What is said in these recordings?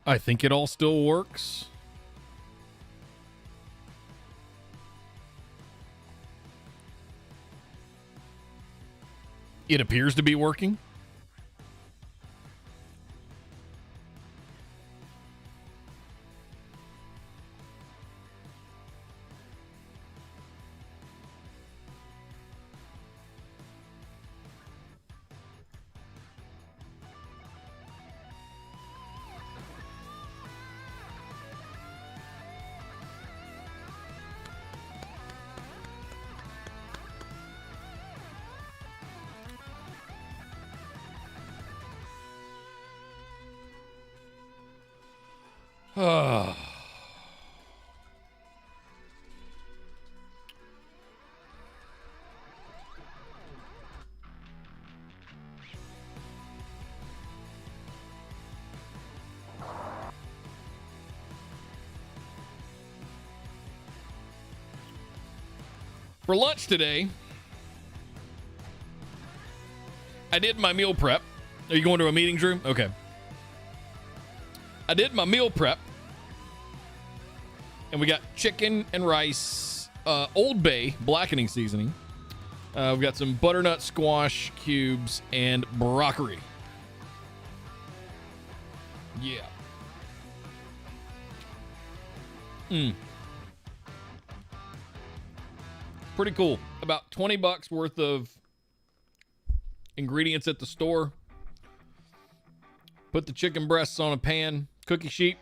I think it all still works. It appears to be working. For lunch today, I did my meal prep. Are you going to a meeting, Drew? Okay. I did my meal prep. And we got chicken and rice, Old Bay blackening seasoning. We've got some butternut squash cubes and broccoli. Yeah. Pretty cool. About $20 worth of ingredients at the store. Put the chicken breasts on a pan, cookie sheet.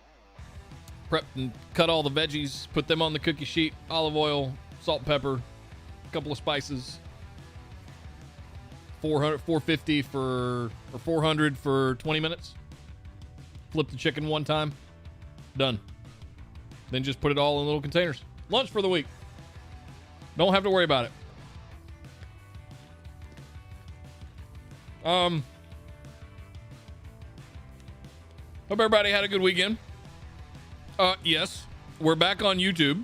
Prep and cut all the veggies, put them on the cookie sheet, olive oil, salt, pepper, a couple of spices. 450 for, or 400 for 20 minutes. Flip the chicken one time. Done. Then just put it all in little containers. Lunch for the week. Don't have to worry about it. Hope everybody had a good weekend. Yes, we're back on YouTube.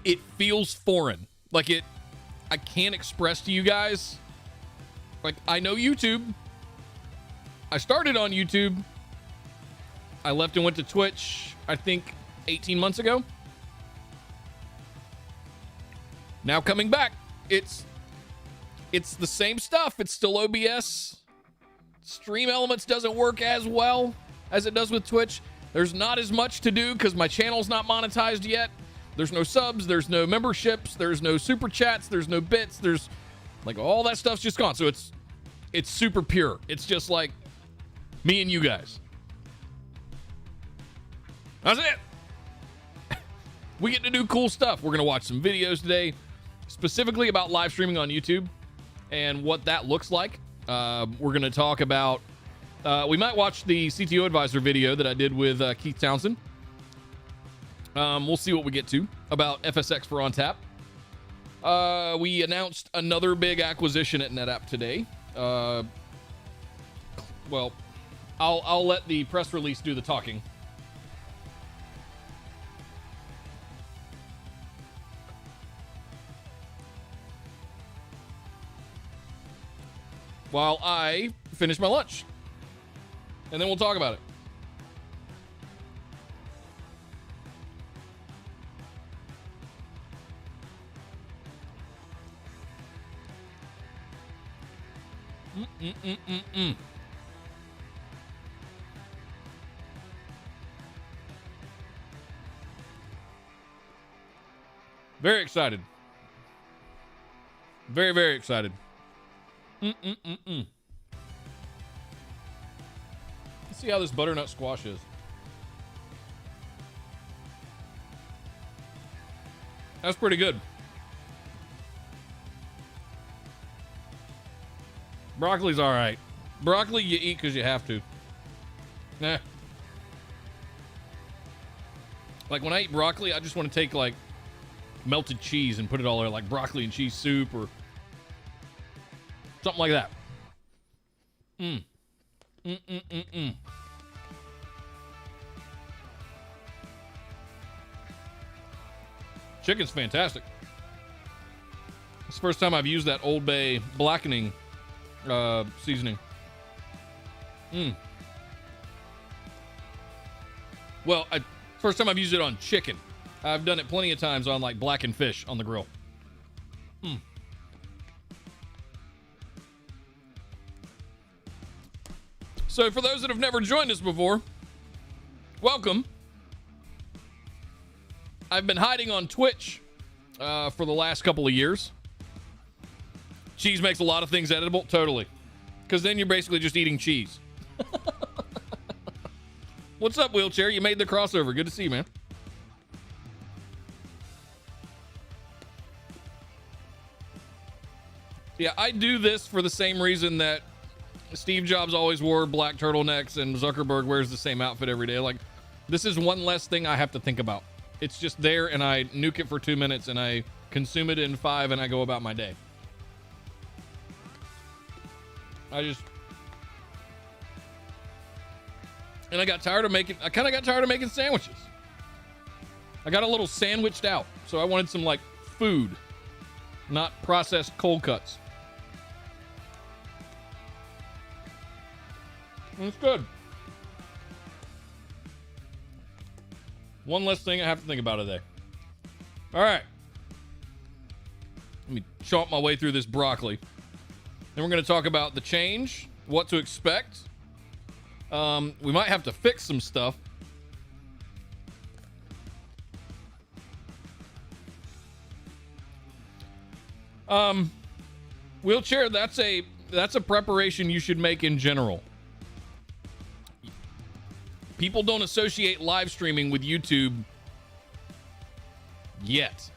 It feels foreign. Like I can't express to you guys. Like, I know YouTube. I started on YouTube. I left and went to Twitch, I think 18 months ago. Now coming back, it's the same stuff. It's still OBS. Stream Elements doesn't work as well as it does with Twitch. There's not as much to do because my channel's not monetized yet. There's no subs, there's no memberships, there's no super chats, there's no bits, there's like all that stuff's just gone. So it's super pure. It's just like me and you guys. That's it. We get to do cool stuff. We're going to watch some videos today, specifically about live streaming on YouTube and what that looks like. We're going to talk about, we might watch the CTO Advisor video that I did with Keith Townsend. We'll see what we get to about FSX for OnTap. We announced another big acquisition at NetApp today. Well, I'll let the press release do the talking. While I finish my lunch. And then we'll talk about it. Very excited. Very, very excited. Let's see how this butternut squash is. That's pretty good. Broccoli's all right. Broccoli you eat because you have to. Nah. Like when I eat broccoli, I just want to take like melted cheese and put it all there, like broccoli and cheese soup or something like that. Chicken's fantastic. It's the first time I've used that Old Bay blackening seasoning. Well, first time I've used it on chicken. I've done it plenty of times on like blackened fish on the grill. So for those that have never joined us before, welcome. I've been hiding on Twitch for the last couple of years. Cheese makes a lot of things editable, totally. Because then you're basically just eating cheese. What's up, Wheelchair? You made the crossover. Good to see you, man. Yeah, I do this for the same reason that Steve Jobs always wore black turtlenecks and Zuckerberg wears the same outfit every day. Like, this is one less thing I have to think about. It's just there, and I nuke it for 2 minutes, and I consume it in 5, and I go about my day. And I got tired of making, I kind of got tired of making sandwiches. I got a little sandwiched out, so I wanted some, like, food, not processed cold cuts. And it's good. One less thing I have to think about today. All right. Let me chomp my way through this broccoli. Then we're going to talk about the change, what to expect. We might have to fix some stuff. Wheelchair, that's a preparation you should make in general. People don't associate live streaming with YouTube yet.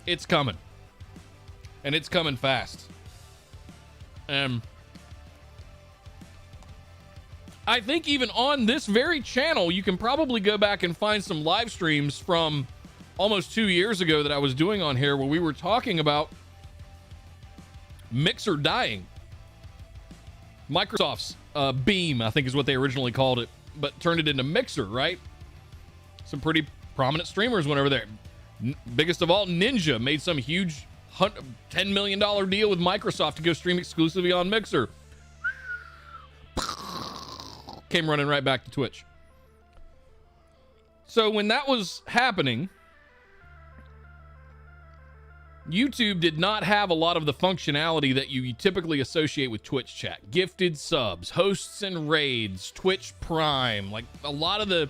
It's coming. And it's coming fast. I think even on this very channel, you can probably go back and find some live streams from almost 2 years ago that I was doing on here where we were talking about Mixer dying. Microsoft's Beam, I think is what they originally called it, but turned it into Mixer, right? Some pretty prominent streamers went over there. Biggest of all, Ninja made some huge $10 million deal with Microsoft to go stream exclusively on Mixer. Came running right back to Twitch. So when that was happening, YouTube did not have a lot of the functionality that you typically associate with Twitch chat. Gifted subs, hosts and raids, Twitch Prime, like a lot of the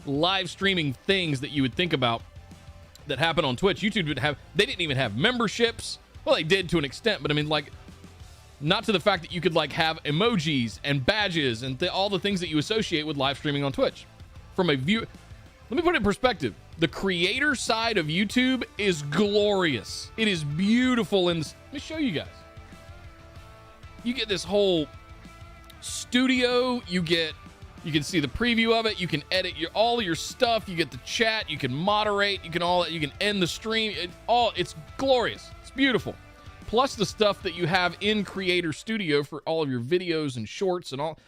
live streaming things that you would think about that happen on Twitch. YouTube would have, they didn't even have memberships. Well, they did to an extent, but I mean, like, not to the fact that you could like have emojis and badges and all the things that you associate with live streaming on Twitch. From a view, let me put it in perspective. The creator side of YouTube is glorious. It is beautiful. And let me show you guys. You get this whole studio. You can see the preview of it. You can edit all your stuff. You get the chat. You can moderate. You can you can end the stream. It's glorious. It's beautiful. Plus the stuff that you have in Creator Studio for all of your videos and shorts and all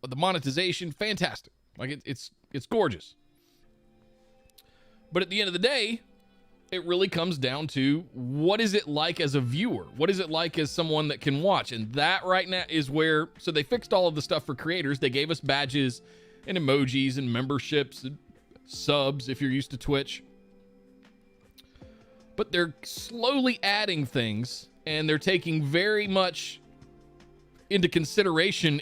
the monetization. Fantastic. Like it's gorgeous. But at the end of the day, it really comes down to what is it like as a viewer? What is it like as someone that can watch? And that right now is where, so they fixed all of the stuff for creators. They gave us badges and emojis and memberships and subs if you're used to Twitch. But they're slowly adding things, and they're taking very much into consideration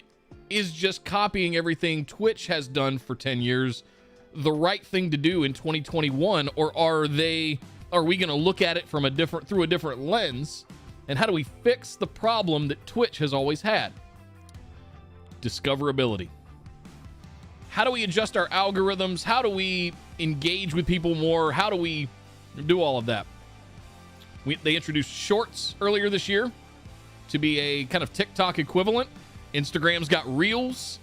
is just copying everything Twitch has done for 10 years the right thing to do in 2021, or are we going to look at it from through a different lens? And how do we fix the problem that Twitch has always had? Discoverability. How do we adjust our algorithms? How do we engage with people more? How do we do all of that? They introduced Shorts earlier this year to be a kind of TikTok equivalent. Instagram's got Reels.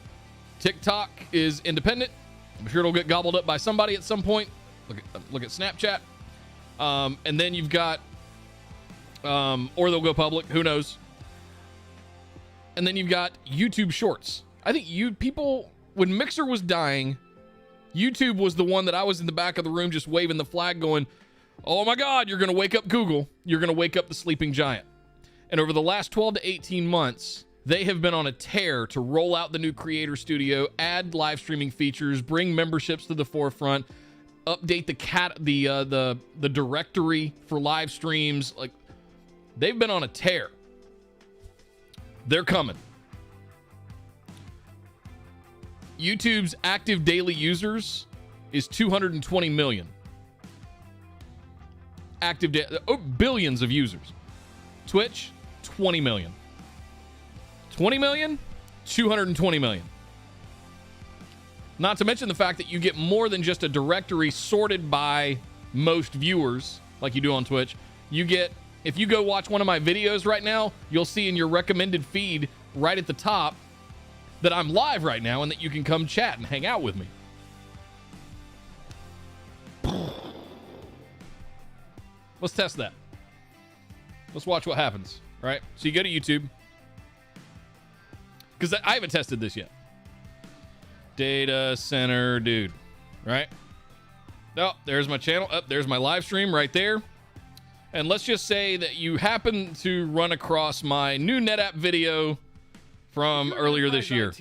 TikTok is independent. I'm sure it'll get gobbled up by somebody at some point. Look at Snapchat. And then you've got, or they'll go public, who knows? And then you've got YouTube Shorts. I think when Mixer was dying, YouTube was the one that I was in the back of the room just waving the flag going, oh my God, you're going to wake up Google. You're going to wake up the sleeping giant. And over the last 12 to 18 months, they have been on a tear to roll out the new Creator Studio, add live streaming features, bring memberships to the forefront, update the directory for live streams. Like, they've been on a tear. They're coming. YouTube's active daily users is 220 million. Billions of users. Twitch, 20 million. 20 million, 220 million. Not to mention the fact that you get more than just a directory sorted by most viewers, like you do on Twitch. You get, if you go watch one of my videos right now, you'll see in your recommended feed right at the top that I'm live right now and that you can come chat and hang out with me. Let's test that. Let's watch what happens, right? So you go to YouTube, because I haven't tested this yet. DatacenterDude, right? Oh, there's my channel. Oh, there's my live stream right there. And let's just say that you happen to run across my new NetApp video from earlier this year.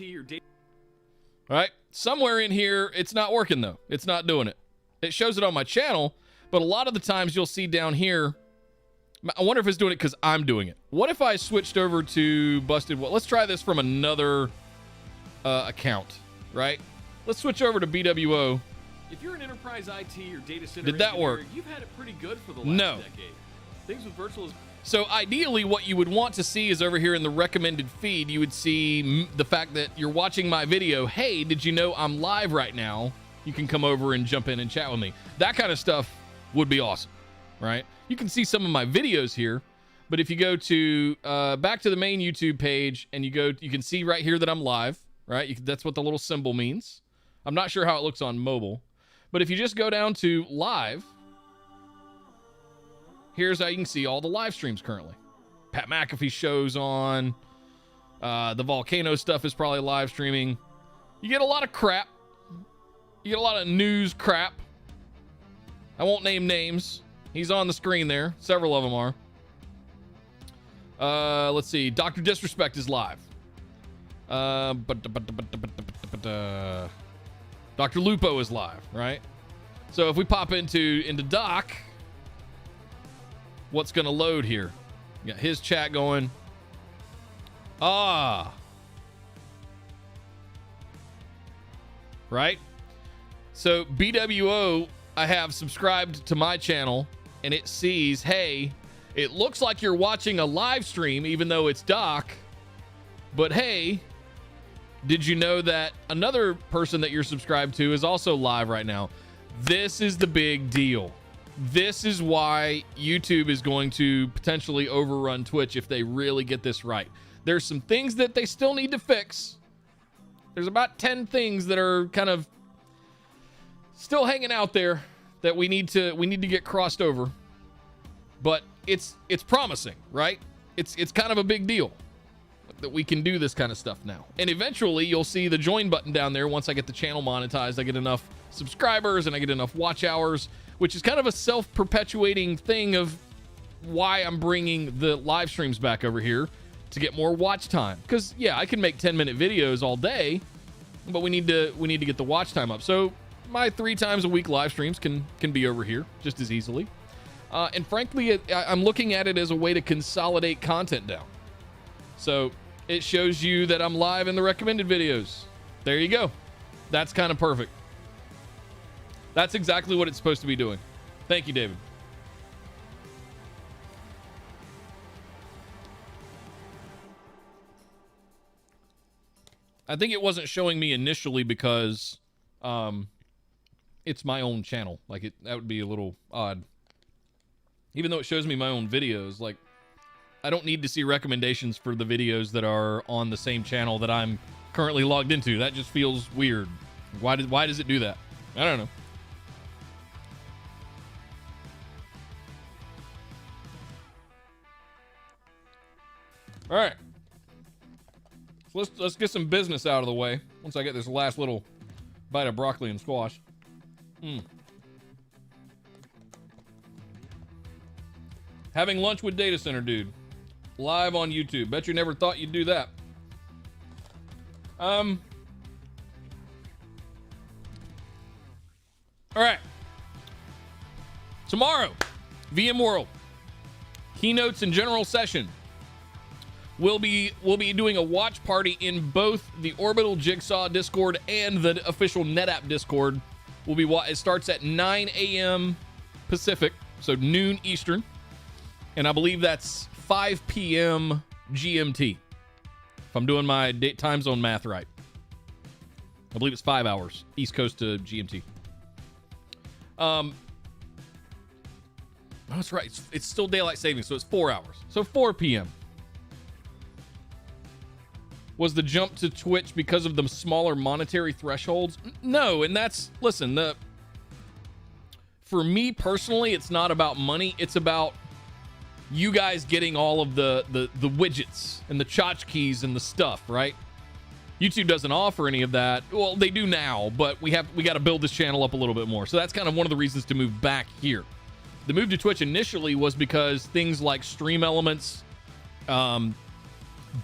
All right, somewhere in here, it's not working though. It's not doing it. It shows it on my channel, but a lot of the times you'll see down here, I wonder if it's doing it because I'm doing it. What if I switched over to Busted? Well, let's try this from another account, right? Let's switch over to BWO. If you're an enterprise IT or data center Did that work? You've had it pretty good for the last decade. Things with virtual is... So ideally, what you would want to see is over here in the recommended feed, you would see the fact that you're watching my video. Hey, did you know I'm live right now? You can come over and jump in and chat with me. That kind of stuff would be awesome, right? You can see some of my videos here, but if you go to back to the main YouTube page and you can see right here that I'm live, right? That's what the little symbol means. I'm not sure how it looks on mobile, but if you just go down to live, here's how you can see all the live streams currently. Pat McAfee shows on. The Volcano stuff is probably live streaming. You get a lot of crap. You get a lot of news crap. I won't name names. He's on the screen there. Several of them are. Let's see. Dr. Disrespect is live. Dr. Lupo is live, right? So if we pop into Doc, what's going to load here? We got his chat going. Right? So BWO, I have subscribed to my channel, and it sees, hey, it looks like you're watching a live stream, even though it's Doc. But hey, did you know that another person that you're subscribed to is also live right now? This is the big deal. This is why YouTube is going to potentially overrun Twitch if they really get this right. There's some things that they still need to fix. There's about 10 things that are kind of still hanging out there that we need to get crossed over. But it's promising, right? It's kind of a big deal that we can do this kind of stuff now. And eventually you'll see the join button down there. Once I get the channel monetized, I get enough subscribers and I get enough watch hours, which is kind of a self-perpetuating thing of why I'm bringing the live streams back over here to get more watch time. Because yeah, I can make 10-minute videos all day, but we need to get the watch time up. So my 3 times a week live streams can be over here just as easily. And frankly, I'm looking at it as a way to consolidate content down. So it shows you that I'm live in the recommended videos. There you go. That's kind of perfect. That's exactly what it's supposed to be doing. Thank you, David. I think it wasn't showing me initially because it's my own channel. Like that would be a little odd. Even though it shows me my own videos, like I don't need to see recommendations for the videos that are on the same channel that I'm currently logged into. That just feels weird. Why does it do that? I don't know. All right. So let's get some business out of the way once I get this last little bite of broccoli and squash. Having lunch with DatacenterDude. Live on YouTube. Bet you never thought you'd do that. All right. Tomorrow, VMworld keynotes and general session. We'll be doing a watch party in both the Orbital Jigsaw Discord and the official NetApp Discord. It starts at 9 a.m. Pacific, so noon Eastern, and I believe that's 5 p.m. GMT. If I'm doing my time zone math right, I believe it's 5 hours East Coast to GMT. Oh, that's right. It's still daylight savings, so it's 4 hours. So 4 p.m. Was the jump to Twitch because of the smaller monetary thresholds? No, and listen, for me personally, it's not about money. It's about you guys getting all of the widgets and the tchotchkes and the stuff, right? YouTube doesn't offer any of that. Well, they do now, but we got to build this channel up a little bit more. So that's kind of one of the reasons to move back here. The move to Twitch initially was because things like Stream Elements,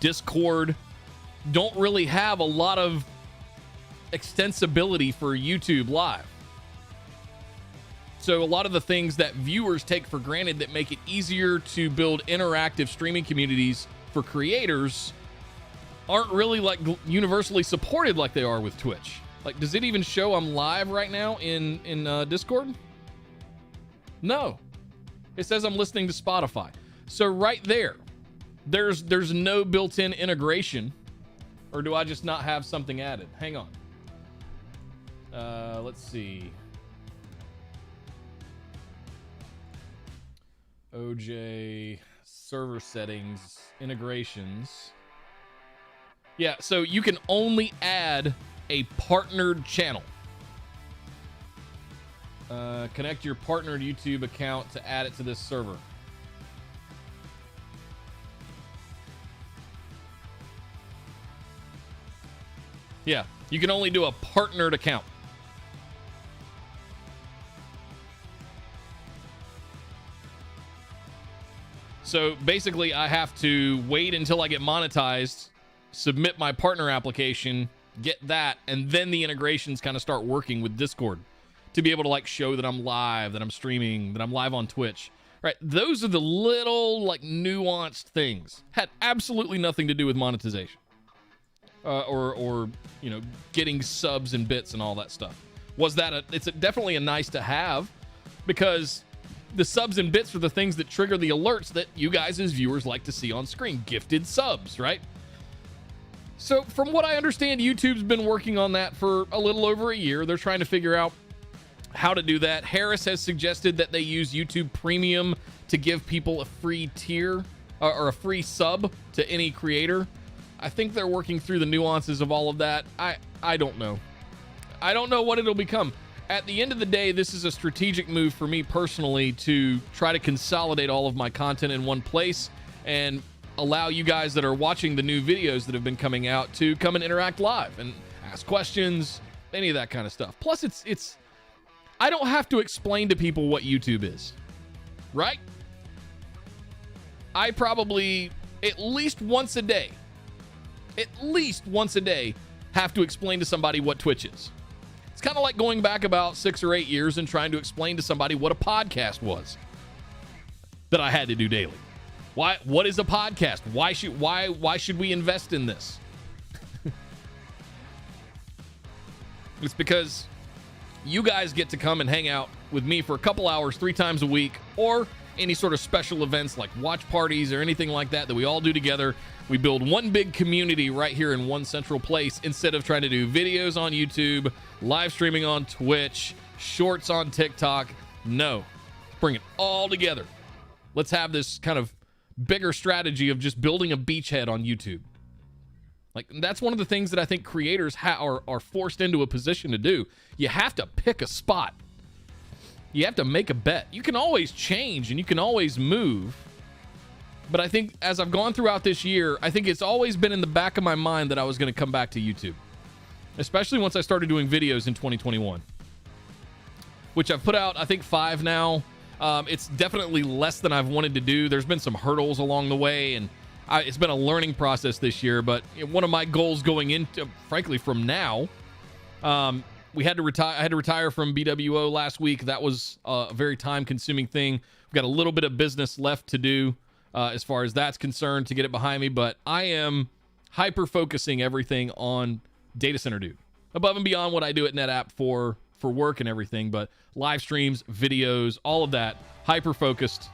Discord, don't really have a lot of extensibility for YouTube Live. So a lot of the things that viewers take for granted that make it easier to build interactive streaming communities for creators aren't really like universally supported like they are with Twitch. Like, does it even show I'm live right now in Discord? No. It says I'm listening to Spotify. So right there's no built-in integration. Or do I just not have something added? Hang on. Let's see. OJ server settings, integrations. Yeah, so you can only add a partnered channel. Connect your partnered YouTube account to add it to this server. Yeah, you can only do a partnered account. So basically, I have to wait until I get monetized, submit my partner application, get that, and then the integrations kind of start working with Discord to be able to like show that I'm live, that I'm streaming, that I'm live on Twitch. Right? Those are the little like nuanced things. Had absolutely nothing to do with monetization. Or you know, getting subs and bits and all that stuff. It's definitely a nice to have, because the subs and bits are the things that trigger the alerts that you guys as viewers like to see on screen. Gifted subs, right? So from what I understand, YouTube's been working on that for a little over a year. They're trying to figure out how to do that. Harris has suggested that they use YouTube Premium to give people a free tier or a free sub to any creator. I think they're working through the nuances of all of that. I don't know. I don't know what it'll become. At the end of the day, this is a strategic move for me personally to try to consolidate all of my content in one place and allow you guys that are watching the new videos that have been coming out to come and interact live and ask questions, any of that kind of stuff. Plus, it's I don't have to explain to people what YouTube is, right? I probably at least once a day have to explain to somebody what Twitch is. It's kind of like going back about 6 or 8 years and trying to explain to somebody what a podcast was that I had to do daily. What is a podcast? Why should we invest in this? It's because you guys get to come and hang out with me for a couple hours 3 times a week, or any sort of special events like watch parties or anything like that we all do together. We build one big community right here in one central place instead of trying to do videos on YouTube, live streaming on Twitch, shorts on TikTok. No, bring it all together. Let's have this kind of bigger strategy of just building a beachhead on YouTube. Like, that's one of the things that I think creators are forced into a position to do. You have to pick a spot. You have to make a bet. You can always change and you can always move. But I think as I've gone throughout this year, I think it's always been in the back of my mind that I was going to come back to YouTube. Especially once I started doing videos in 2021. Which I've put out, I think, 5 now. It's definitely less than I've wanted to do. There's been some hurdles along the way, and it's been a learning process this year, but one of my goals going into, frankly, from now, we had to retire. I had to retire from BWO last week. That was a very time-consuming thing. We've got a little bit of business left to do as far as that's concerned to get it behind me, but I am hyper-focusing everything on DatacenterDude, above and beyond what I do at NetApp for work and everything, but live streams, videos, all of that, hyper-focused.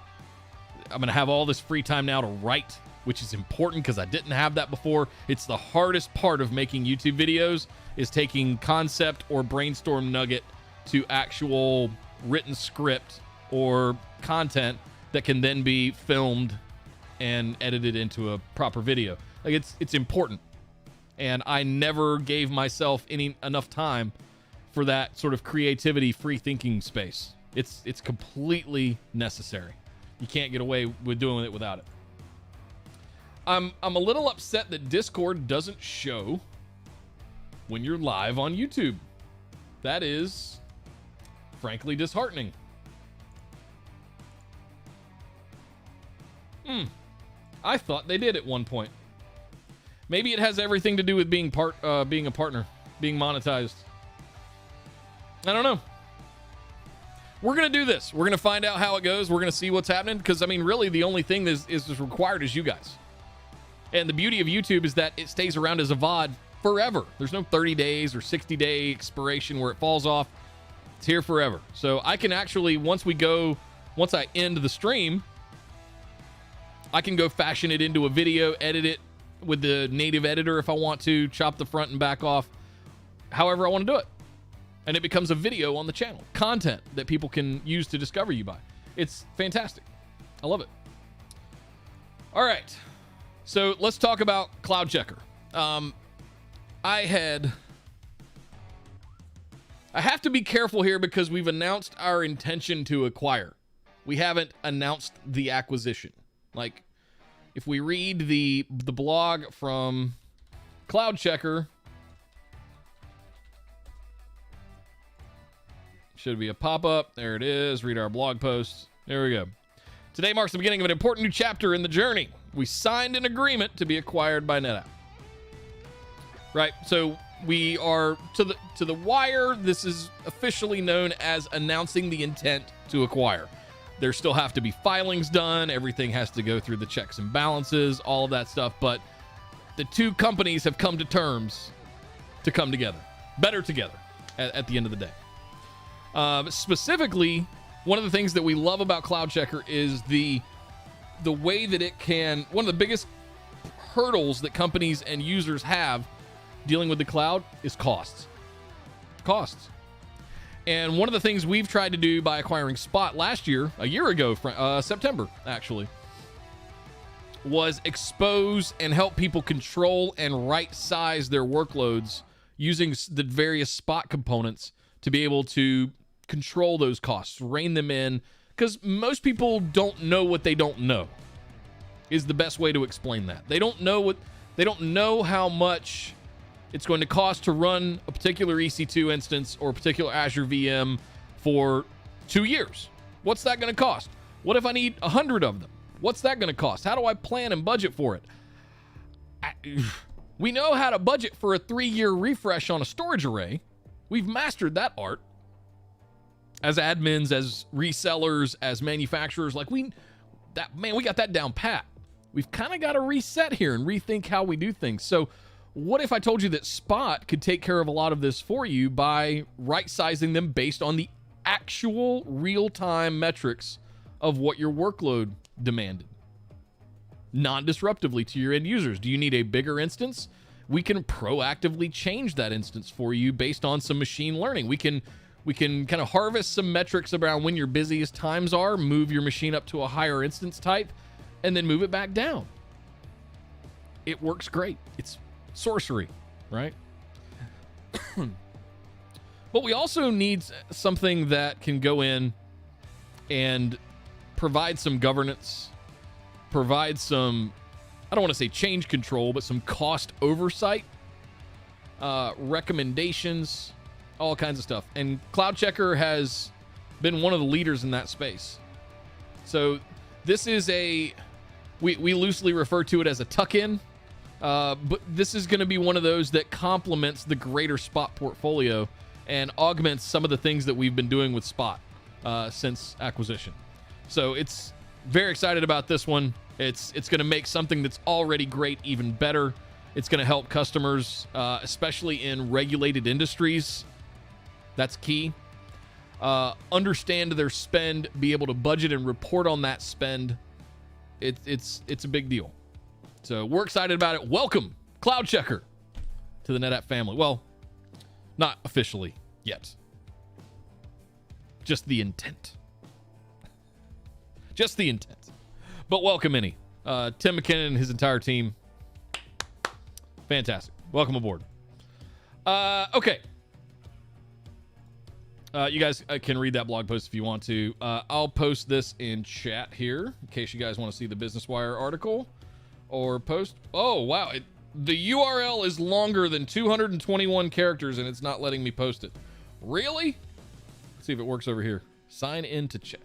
I'm going to have all this free time now to write, which is important because I didn't have that before. It's the hardest part of making YouTube videos, is taking concept or brainstorm nugget to actual written script or content that can then be filmed and edited into a proper video. Like, it's important. And I never gave myself enough time for that sort of creativity, free thinking space. It's completely necessary. You can't get away with doing it without it. I'm a little upset that Discord doesn't show when you're live on YouTube. That is, frankly, disheartening. I thought they did at one point. Maybe it has everything to do with being a partner, being monetized. I don't know. We're going to do this. We're going to find out how it goes. We're going to see what's happening because, I mean, really the only thing that is required is you guys. And the beauty of YouTube is that it stays around as a VOD forever. There's no 30 days or 60-day expiration where it falls off. It's here forever. So I can actually, once I end the stream, I can go fashion it into a video, edit it with the native editor if I want to, chop the front and back off, however I want to do it. And it becomes a video on the channel, content that people can use to discover you by. It's fantastic. I love it. All right. So let's talk about Cloud Checker. I have to be careful here because we've announced our intention to acquire. We haven't announced the acquisition. Like, if we read the blog from Cloud Checker, should be a pop-up. There it is. Read our blog post. There we go. Today marks the beginning of an important new chapter in the journey. We signed an agreement to be acquired by NetApp. Right, so we are to the wire. This is officially known as announcing the intent to acquire. There still have to be filings done. Everything has to go through the checks and balances, all of that stuff. But the two companies have come to terms to come together, better together at the end of the day. Specifically, one of the things that we love about Cloud Checker is the way that it can, one of the biggest hurdles that companies and users have dealing with the cloud is costs. And one of the things we've tried to do by acquiring Spot a year ago, September actually, was expose and help people control and right size their workloads using the various Spot components to be able to control those costs, rein them in, because most people don't know what they don't know is the best way to explain that. They don't know how much it's going to cost to run a particular EC2 instance or a particular Azure VM for 2 years. What's that going to cost? What if I need 100 of them? What's that going to cost? How do I plan and budget for it? We know how to budget for a 3-year refresh on a storage array. We've mastered that art. As admins, as resellers, as manufacturers, we got that down pat. We've kind of got to reset here and rethink how we do things. So what if I told you that Spot could take care of a lot of this for you by right-sizing them based on the actual real-time metrics of what your workload demanded? Non-disruptively to your end users. Do you need a bigger instance? We can proactively change that instance for you based on some machine learning. We can kind of harvest some metrics around when your busiest times are, move your machine up to a higher instance type, and then move it back down. It works great. It's sorcery, right? But we also need something that can go in and provide some governance, provide some, I don't want to say change control, but some cost oversight, recommendations, all kinds of stuff. And Cloud Checker has been one of the leaders in that space. So this is we loosely refer to it as a tuck-in, but this is going to be one of those that complements the greater Spot portfolio and augments some of the things that we've been doing with Spot since acquisition. So it's very excited about this one. It's going to make something that's already great even better. It's going to help customers, especially in regulated industries. That's key. Understand their spend, be able to budget and report on that spend. It's a big deal. So we're excited about it. Welcome, Cloud Checker, to the NetApp family. Well, not officially yet. Just the intent. Just the intent. But welcome, Tim McKinnon and his entire team. Fantastic. Welcome aboard. Okay. You guys can read that blog post if you want to. I'll post this in chat here in case you guys want to see the Business Wire article or post. Oh, wow. The URL is longer than 221 characters and it's not letting me post it. Really? Let's see if it works over here. Sign into chat.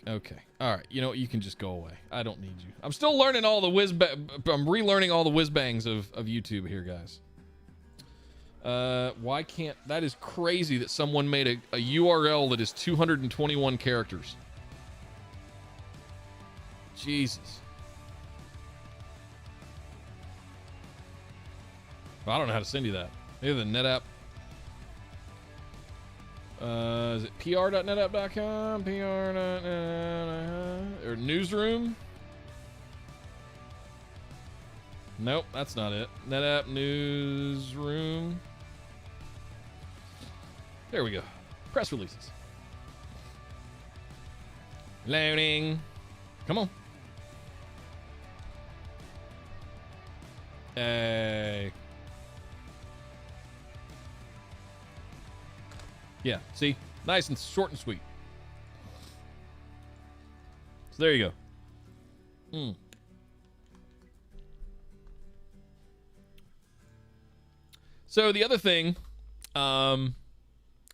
Okay. All right. You know what? You can just go away. I don't need you. I'm still learning all the I'm relearning all the whiz bangs of YouTube here, guys. Why can't... That is crazy that someone made a URL that is 221 characters. Jesus. Well, I don't know how to send you that. Maybe the NetApp... is it pr.netapp.com? Or newsroom? Nope, that's not it. NetApp newsroom. There we go. Press releases. Loading. Come on. Hey. Yeah, see? Nice and short and sweet. So there you go. So the other thing I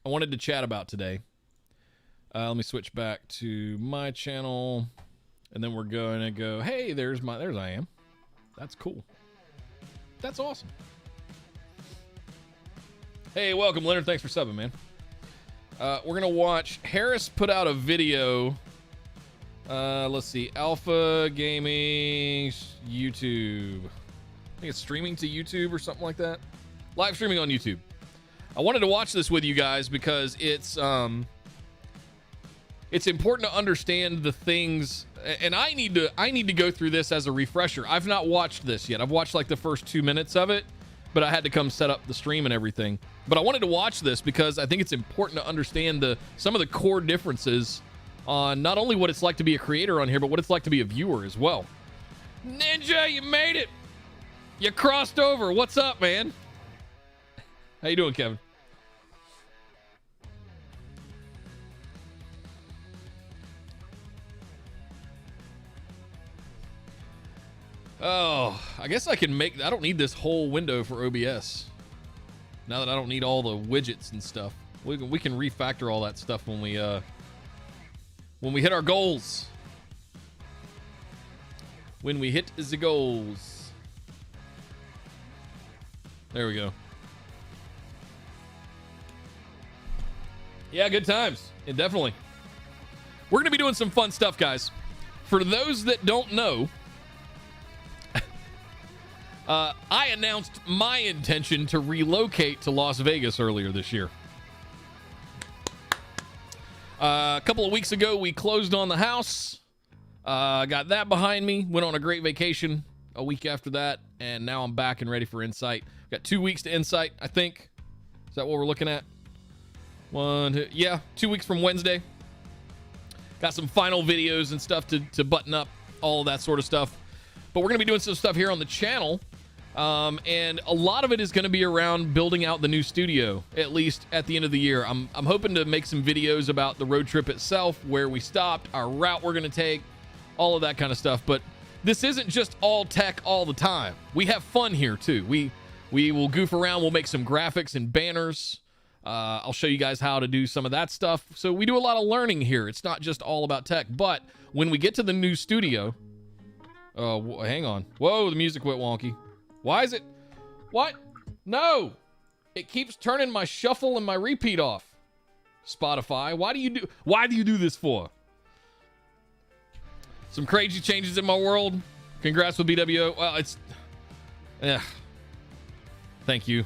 wanted to chat about today, let me switch back to my channel, and then we're going to go, hey, there's I am. That's cool. That's awesome. Hey, welcome, Leonard. Thanks for subbing, man. We're going to watch Harris put out a video. Let's see. Alpha Gaming YouTube. I think it's streaming to YouTube or something like that. Live streaming on YouTube. I wanted to watch this with you guys because it's important to understand the things, and I need to go through this as a refresher. I've not watched this yet. I've watched like the first 2 minutes of it, but I had to come set up the stream and everything. But I wanted to watch this because I think it's important to understand some of the core differences on not only what it's like to be a creator on here, but what it's like to be a viewer as well. Ninja, you made it. You crossed over. What's up, man? How you doing, Kevin? Oh, I guess I can make... I don't need this whole window for OBS. Now that I don't need all the widgets and stuff. We can refactor all that stuff when we hit our goals. When we hit the goals. There we go. Yeah, good times. Yeah, definitely. We're going to be doing some fun stuff, guys. For those that don't know, I announced my intention to relocate to Las Vegas earlier this year. A couple of weeks ago, we closed on the house. Got that behind me. Went on a great vacation a week after that. And now I'm back and ready for Insight. Got 2 weeks to Insight, I think. Is that what we're looking at? 2 weeks from Wednesday. Got some final videos and stuff to button up, all of that sort of stuff. But we're going to be doing some stuff here on the channel. And a lot of it is going to be around building out the new studio, at least at the end of the year. I'm hoping to make some videos about the road trip itself, where we stopped, our route we're going to take, all of that kind of stuff. But this isn't just all tech all the time. We have fun here too. We will goof around. We'll make some graphics and banners. I'll show you guys how to do some of that stuff. So we do a lot of learning here. It's not just all about tech. But when we get to the new studio... Oh, hang on. Whoa, the music went wonky. Why is it... What? No! It keeps turning my shuffle and my repeat off. Spotify, why do you do this for? Some crazy changes in my world. Congrats with BWO. Well, it's... Thank you.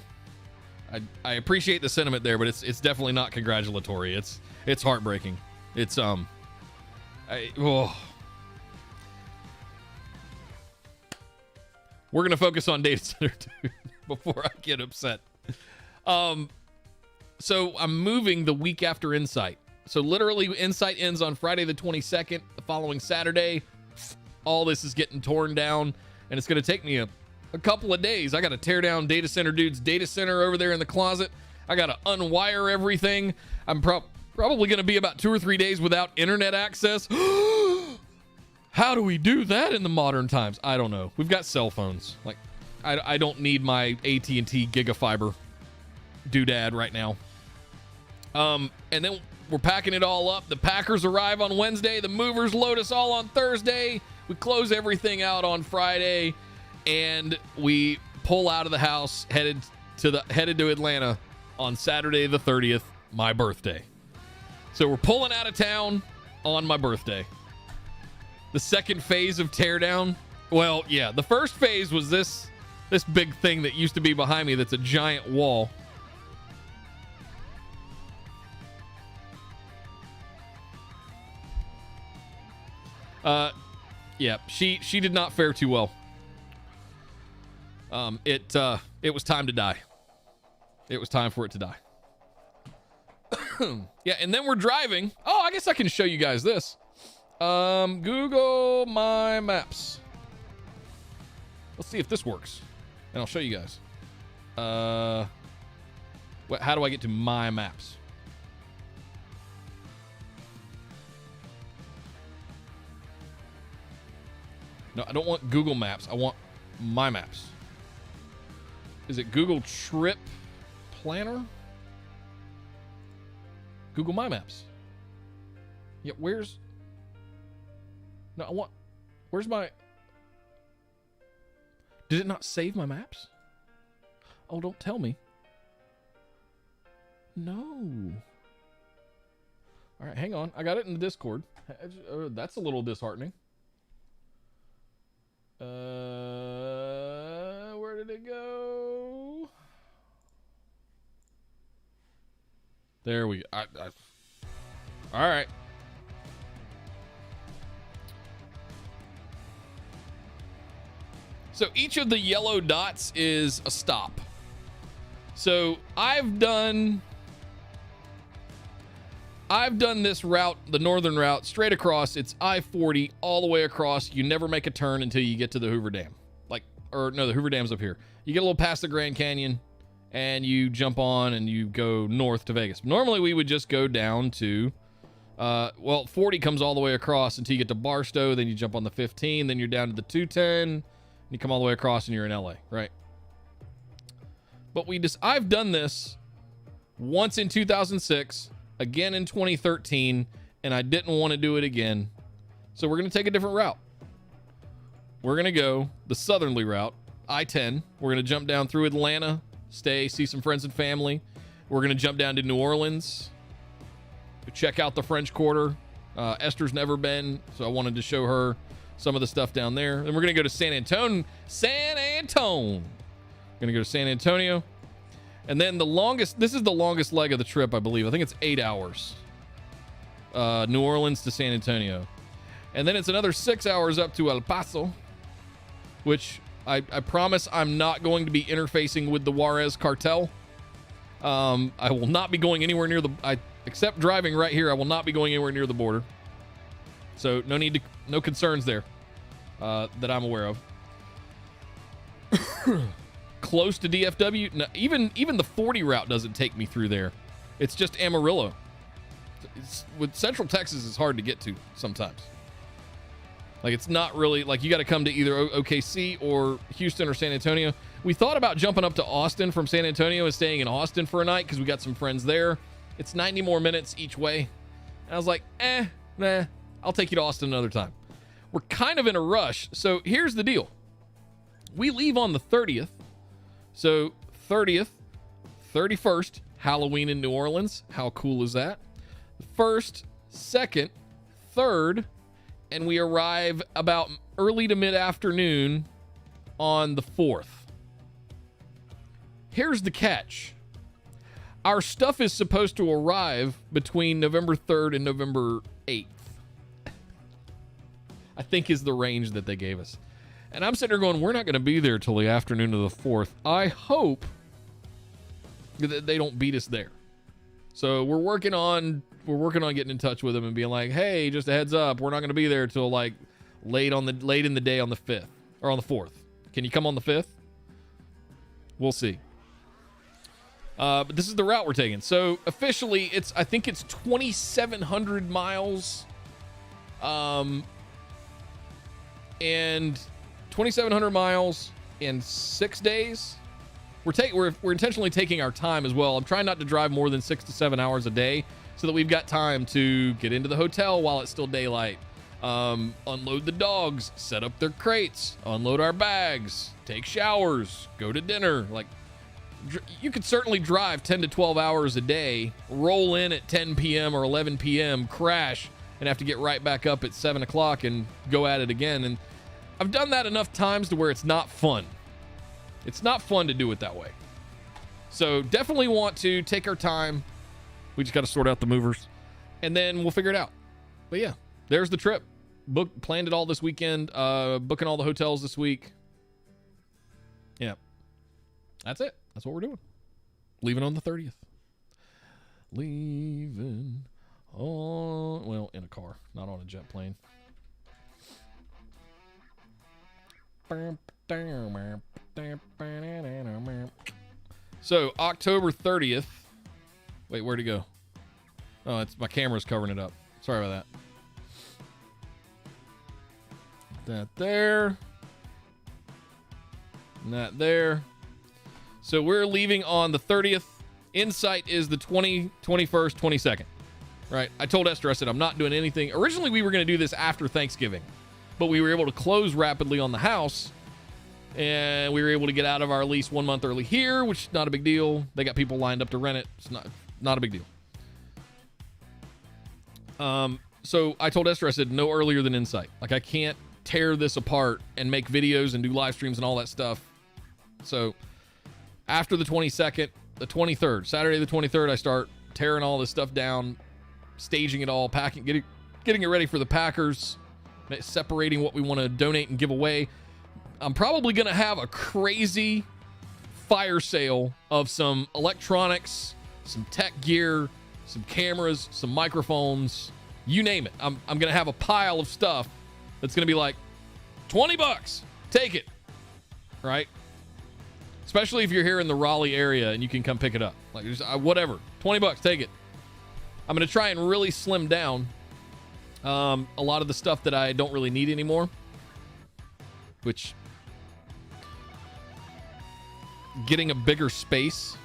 I appreciate the sentiment there, but it's definitely not congratulatory. It's heartbreaking. It's We're gonna focus on Data Center Dude before I get upset. So I'm moving the week after Insight. So literally Insight ends on Friday the 22nd. The following Saturday, all this is getting torn down, and it's gonna take me a couple of days. I got to tear down Data Center Dude's data center over there in the closet. I got to unwire everything. I'm probably going to be about 2 or 3 days without internet access. How do we do that in the modern times? I don't know. We've got cell phones. Like, I don't need my AT&T Gigafiber doodad right now. And then we're packing it all up. The Packers arrive on Wednesday. The movers load us all on Thursday. We close everything out on Friday. And we pull out of the house, headed to Atlanta on Saturday the 30th, my birthday. So we're pulling out of town on my birthday. The second phase of teardown, well, yeah, the first phase was this big thing that used to be behind me that's a giant wall. Yeah, she did not fare too well. It was time to die. It was time for it to die. Yeah, and then we're driving. Oh, I guess I can show you guys this. Google My Maps. Let's see if this works. And I'll show you guys. How do I get to My Maps? No, I don't want Google Maps. I want My Maps. Is it Google Trip Planner? Google My Maps. Yeah, where's... No, I want... Where's my... Did it not save my maps? Oh, don't tell me. No. All right, hang on. I got it in the Discord. That's a little disheartening. Where did it go? There we go. All right. So each of the yellow dots is a stop. So I've done this route, the northern route, straight across. It's I-40 all the way across. You never make a turn until you get to the Hoover Dam. The Hoover Dam's up here. You get a little past the Grand Canyon, and you jump on and you go north to Vegas. Normally we would just go down to, 40 comes all the way across until you get to Barstow. Then you jump on the 15. Then you're down to the 210. You come all the way across and you're in LA, right? But I've done this once in 2006, again in 2013, and I didn't want to do it again. So we're going to take a different route. We're going to go the southerly route, I-10. We're going to jump down through Atlanta, see some friends and family. We're going to jump down to New Orleans, check out the French Quarter. Esther's never been, so I wanted to show her some of the stuff down there. Then we're going to go to San Antonio. We're going to go to San Antonio. And then this is the longest leg of the trip, I believe. I think it's 8 hours. New Orleans to San Antonio. And then it's another 6 hours up to El Paso, which I promise I'm not going to be interfacing with the Juarez cartel. I will not be going anywhere near except driving right here. I will not be going anywhere near the border. So no concerns there that I'm aware of. Close to DFW. No, even the 40 route doesn't take me through there. It's just Amarillo. With Central Texas, it's hard to get to sometimes. Like, it's not really like you got to come to either OKC or Houston or San Antonio. We thought about jumping up to Austin from San Antonio and staying in Austin for a night because we got some friends there. It's 90 more minutes each way. And I was like, nah, I'll take you to Austin another time. We're kind of in a rush. So here's the deal. We leave on the 30th. So 30th, 31st, Halloween in New Orleans. How cool is that? 1st, 2nd, 3rd, and we arrive about early to mid-afternoon on the 4th. Here's the catch. Our stuff is supposed to arrive between November 3rd and November 8th. I think is the range that they gave us. And I'm sitting there going, we're not going to be there till the afternoon of the 4th. I hope that they don't beat us there. So we're working on getting in touch with them and being like, hey, just a heads up, we're not going to be there till like late in the day on the 5th or on the 4th. Can you come on the 5th? We'll see. But this is the route we're taking. So officially, I think it's 2,700 miles, and 2,700 miles in 6 days. We're intentionally taking our time as well. I'm trying not to drive more than 6 to 7 hours a day so that we've got time to get into the hotel while it's still daylight, unload the dogs, set up their crates, unload our bags, take showers, go to dinner. Like, you could certainly drive 10 to 12 hours a day, roll in at 10 p.m. or 11 p.m., crash, and have to get right back up at 7 o'clock and go at it again. And I've done that enough times to where it's not fun. It's not fun to do it that way. So definitely want to take our time. We just got to sort out the movers, and then we'll figure it out. But yeah, there's the trip. Planned it all this weekend. Booking all the hotels this week. Yeah, that's it. That's what we're doing. Leaving on the 30th. Leaving on, well, in a car, not on a jet plane. So October 30th. Wait, where'd it go? Oh, it's my camera's covering it up. Sorry about that. That there. And that there. So we're leaving on the 30th. Insight is the 20th, 21st, 22nd. Right? I told Esther, I said, I'm not doing anything. Originally, we were going to do this after Thanksgiving, but we were able to close rapidly on the house, and we were able to get out of our lease 1 month early here, which is not a big deal. They got people lined up to rent it. It's not a big deal. So I told Esther, I said, no earlier than Insight. Like, I can't tear this apart and make videos and do live streams and all that stuff. So after the 22nd, the 23rd, Saturday the 23rd, I start tearing all this stuff down, staging it all, packing, getting it ready for the Packers, separating what we want to donate and give away. I'm probably going to have a crazy fire sale of some electronics, some tech gear, some cameras, some microphones, you name it. I'm going to have a pile of stuff that's going to be like $20, take it, right? Especially if you're here in the Raleigh area and you can come pick it up. Like, whatever, $20, take it. I'm going to try and really slim down a lot of the stuff that I don't really need anymore, which getting a bigger space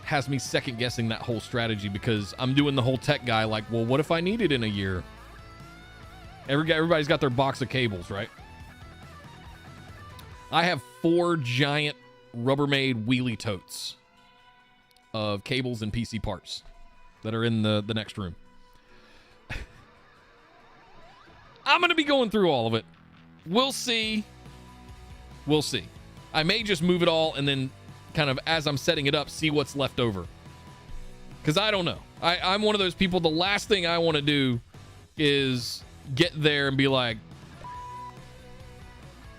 has me second guessing that whole strategy, because I'm doing the whole tech guy like, well, what if I need it in a year? Everybody's got their box of cables, right? I have 4 giant Rubbermaid wheelie totes of cables and PC parts that are in the next room. I'm going to be going through all of it. We'll see. We'll see. I may just move it all and then kind of, as I'm setting it up, see what's left over. Because I don't know. I'm one of those people, the last thing I want to do is get there and be like,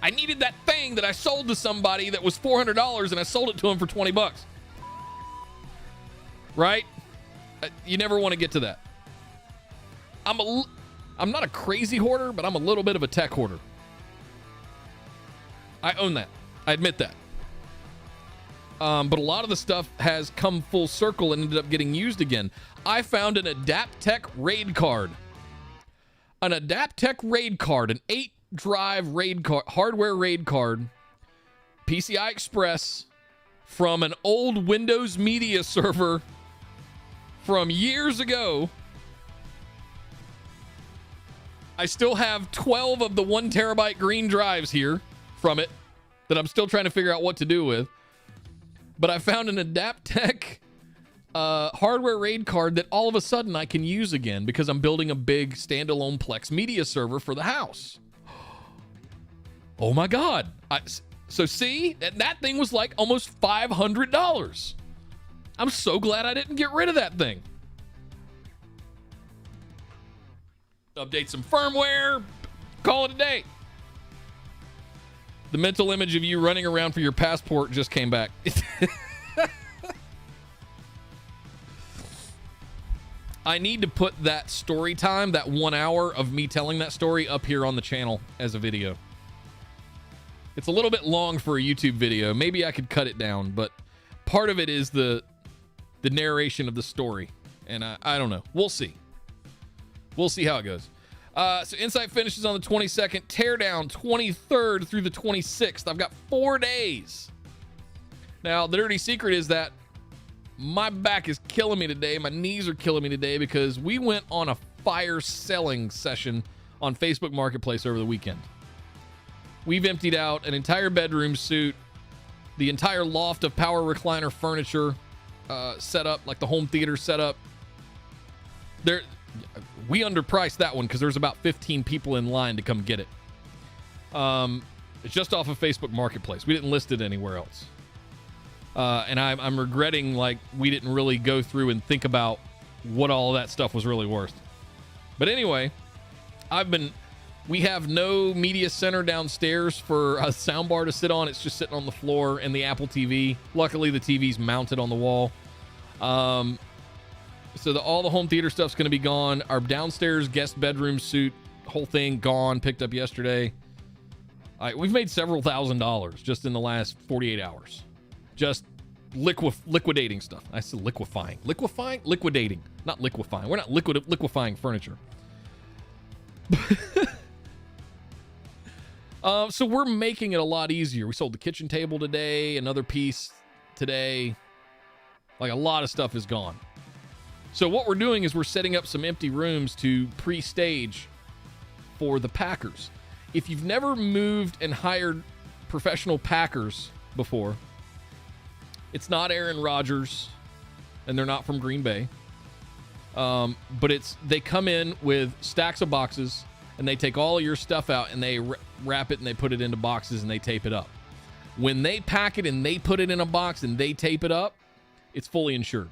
I needed that thing that I sold to somebody that was $400 and I sold it to him for $20. Right? You never want to get to that. I'm not a crazy hoarder, but I'm a little bit of a tech hoarder. I own that. I admit that. But a lot of the stuff has come full circle and ended up getting used again. I found an AdaptTech RAID card. an Adaptec RAID card, an 8-drive RAID card, hardware RAID card, PCI Express from an old Windows media server from years ago. I still have 12 of the 1 terabyte green drives here from it that I'm still trying to figure out what to do with. But I found an Adaptec hardware RAID card that all of a sudden I can use again because I'm building a big standalone Plex media server for the house. Oh my God. So see, that thing was like almost $500. I'm so glad I didn't get rid of that thing. Update some firmware, call it a day. The mental image of you running around for your passport just came back. I need to put that story time, that 1 hour of me telling that story, up here on the channel as a video. It's a little bit long for a YouTube video. Maybe I could cut it down, but part of it is the narration of the story. And I don't know. We'll see. We'll see how it goes. So Insight finishes on the 22nd. Teardown 23rd through the 26th. I've got 4 days. Now, the dirty secret is that my back is killing me today. My knees are killing me today because we went on a fire selling session on Facebook Marketplace over the weekend. We've emptied out an entire bedroom suite, the entire loft of power recliner furniture set up, like the home theater setup. We underpriced that one because there's about 15 people in line to come get it. It's just off of Facebook Marketplace. We didn't list it anywhere else. And I'm regretting, like, we didn't really go through and think about what all that stuff was really worth. But anyway, we have no media center downstairs for a soundbar to sit on. It's just sitting on the floor and the Apple TV. Luckily, the TV's mounted on the wall. So all the home theater stuff's going to be gone. Our downstairs guest bedroom suite, whole thing gone, picked up yesterday. We've made several $1,000s just in the last 48 hours. Just liquidating stuff. I said liquefying. Liquidating. Not liquefying. We're not liquefying furniture. So we're making it a lot easier. We sold the kitchen table today, another piece today. Like, a lot of stuff is gone. So what we're doing is we're setting up some empty rooms to pre-stage for the packers. If you've never moved and hired professional packers before, it's not Aaron Rodgers, and they're not from Green Bay. But they come in with stacks of boxes, and they take all of your stuff out, and they wrap it, and they put it into boxes, and they tape it up. When they pack it, and they put it in a box, and they tape it up, it's fully insured.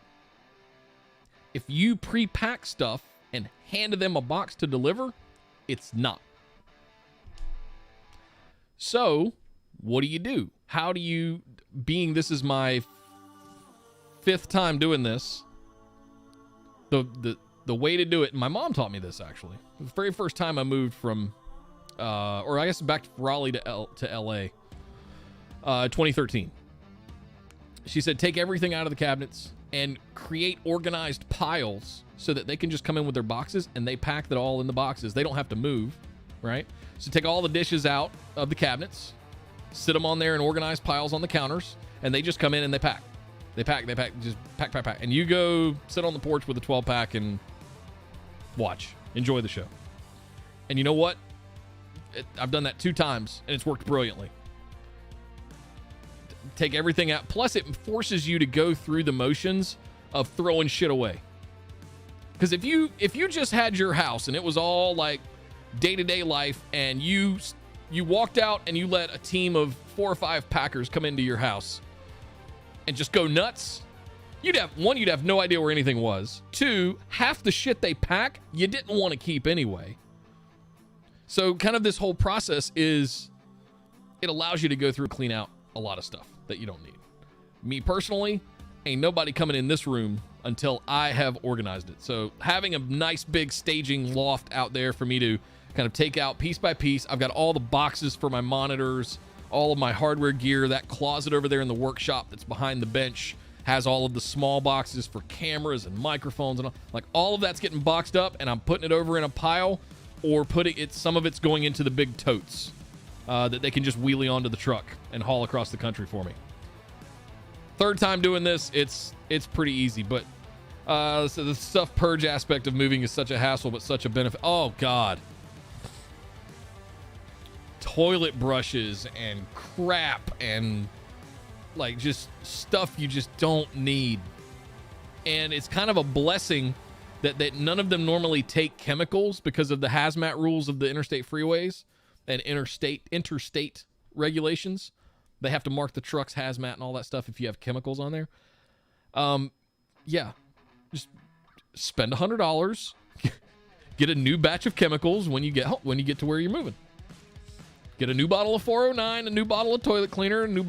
If you pre-pack stuff and hand them a box to deliver, it's not. So, what do? How do you, being this is my 5th time doing this, the way to do it, and my mom taught me this actually. The very first time I moved from, or I guess back to Raleigh to LA, 2013. She said, take everything out of the cabinets and create organized piles so that they can just come in with their boxes and they pack that all in the boxes. They don't have to move, right? So take all the dishes out of the cabinets, sit them on there in organized piles on the counters, and they just come in and they pack. They pack, just pack. And you go sit on the porch with a 12-pack and watch. Enjoy the show. And you know what? I've done that 2 times, and it's worked brilliantly. Take everything out. Plus, it forces you to go through the motions of throwing shit away. Because if you just had your house and it was all like day-to-day life, and you walked out and you let a team of 4 or 5 packers come into your house and just go nuts, you'd have no idea where anything was. 2, half the shit they pack you didn't want to keep anyway. So kind of this whole process is, it allows you to go through and clean out a lot of stuff that you don't need. Me personally, ain't nobody coming in this room until I have organized it. So having a nice big staging loft out there for me to kind of take out piece by piece. I've got all the boxes for my monitors, all of my hardware gear. That closet over there in the workshop that's behind the bench has all of the small boxes for cameras and microphones and all of that's getting boxed up, and I'm putting it over in a pile or putting it, some of it's going into the big totes that they can just wheelie onto the truck and haul across the country for me. Third time doing this, it's pretty easy, but so the stuff purge aspect of moving is such a hassle, but such a benefit. Oh God. Toilet brushes and crap and like just stuff you just don't need. And it's kind of a blessing that none of them normally take chemicals because of the hazmat rules of the interstate freeways and interstate regulations. They have to mark the trucks hazmat and all that stuff if you have chemicals on there. Yeah, just spend $100, get a new batch of chemicals when you get to where you're moving. Get a new bottle of 409, a new bottle of toilet cleaner, a new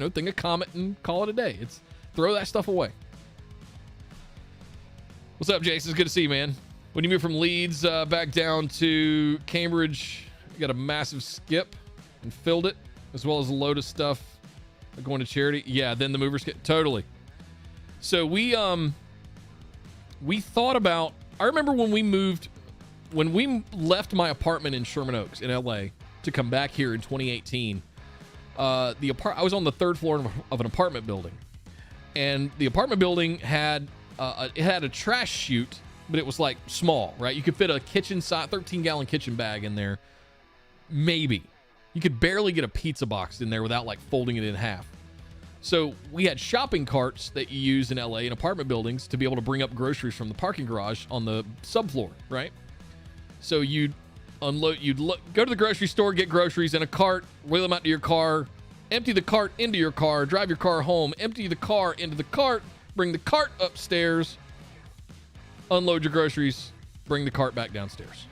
thing of Comet, and call it a day. Throw that stuff away. What's up, Jason? It's good to see you, man. When you move from Leeds back down to Cambridge, you got a massive skip and filled it, as well as a load of stuff going to charity. Yeah, then the movers get totally. So we thought about. I remember when we left my apartment in Sherman Oaks in LA to come back here in 2018. I was on the third floor of an apartment building, and the apartment building had it had a trash chute, but it was like small, right? You could fit a kitchen size 13-gallon kitchen bag in there. Maybe. You could barely get a pizza box in there without like folding it in half. So we had shopping carts that you use in LA in apartment buildings to be able to bring up groceries from the parking garage on the subfloor, right? So you'd unload, go to the grocery store, get groceries in a cart, wheel them out to your car, empty the cart into your car, drive your car home, empty the car into the cart, bring the cart upstairs, unload your groceries, bring the cart back downstairs.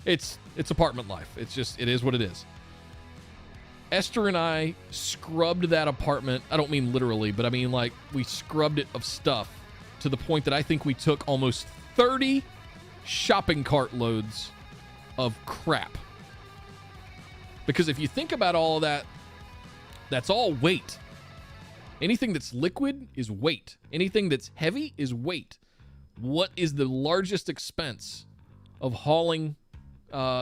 It's apartment life. It is what it is. Esther and I scrubbed that apartment. I don't mean literally, but I mean like we scrubbed it of stuff to the point that I think we took almost 30 shopping cart loads of crap. Because if you think about all of that, that's all weight. Anything that's liquid is weight. Anything that's heavy is weight. What is the largest expense of hauling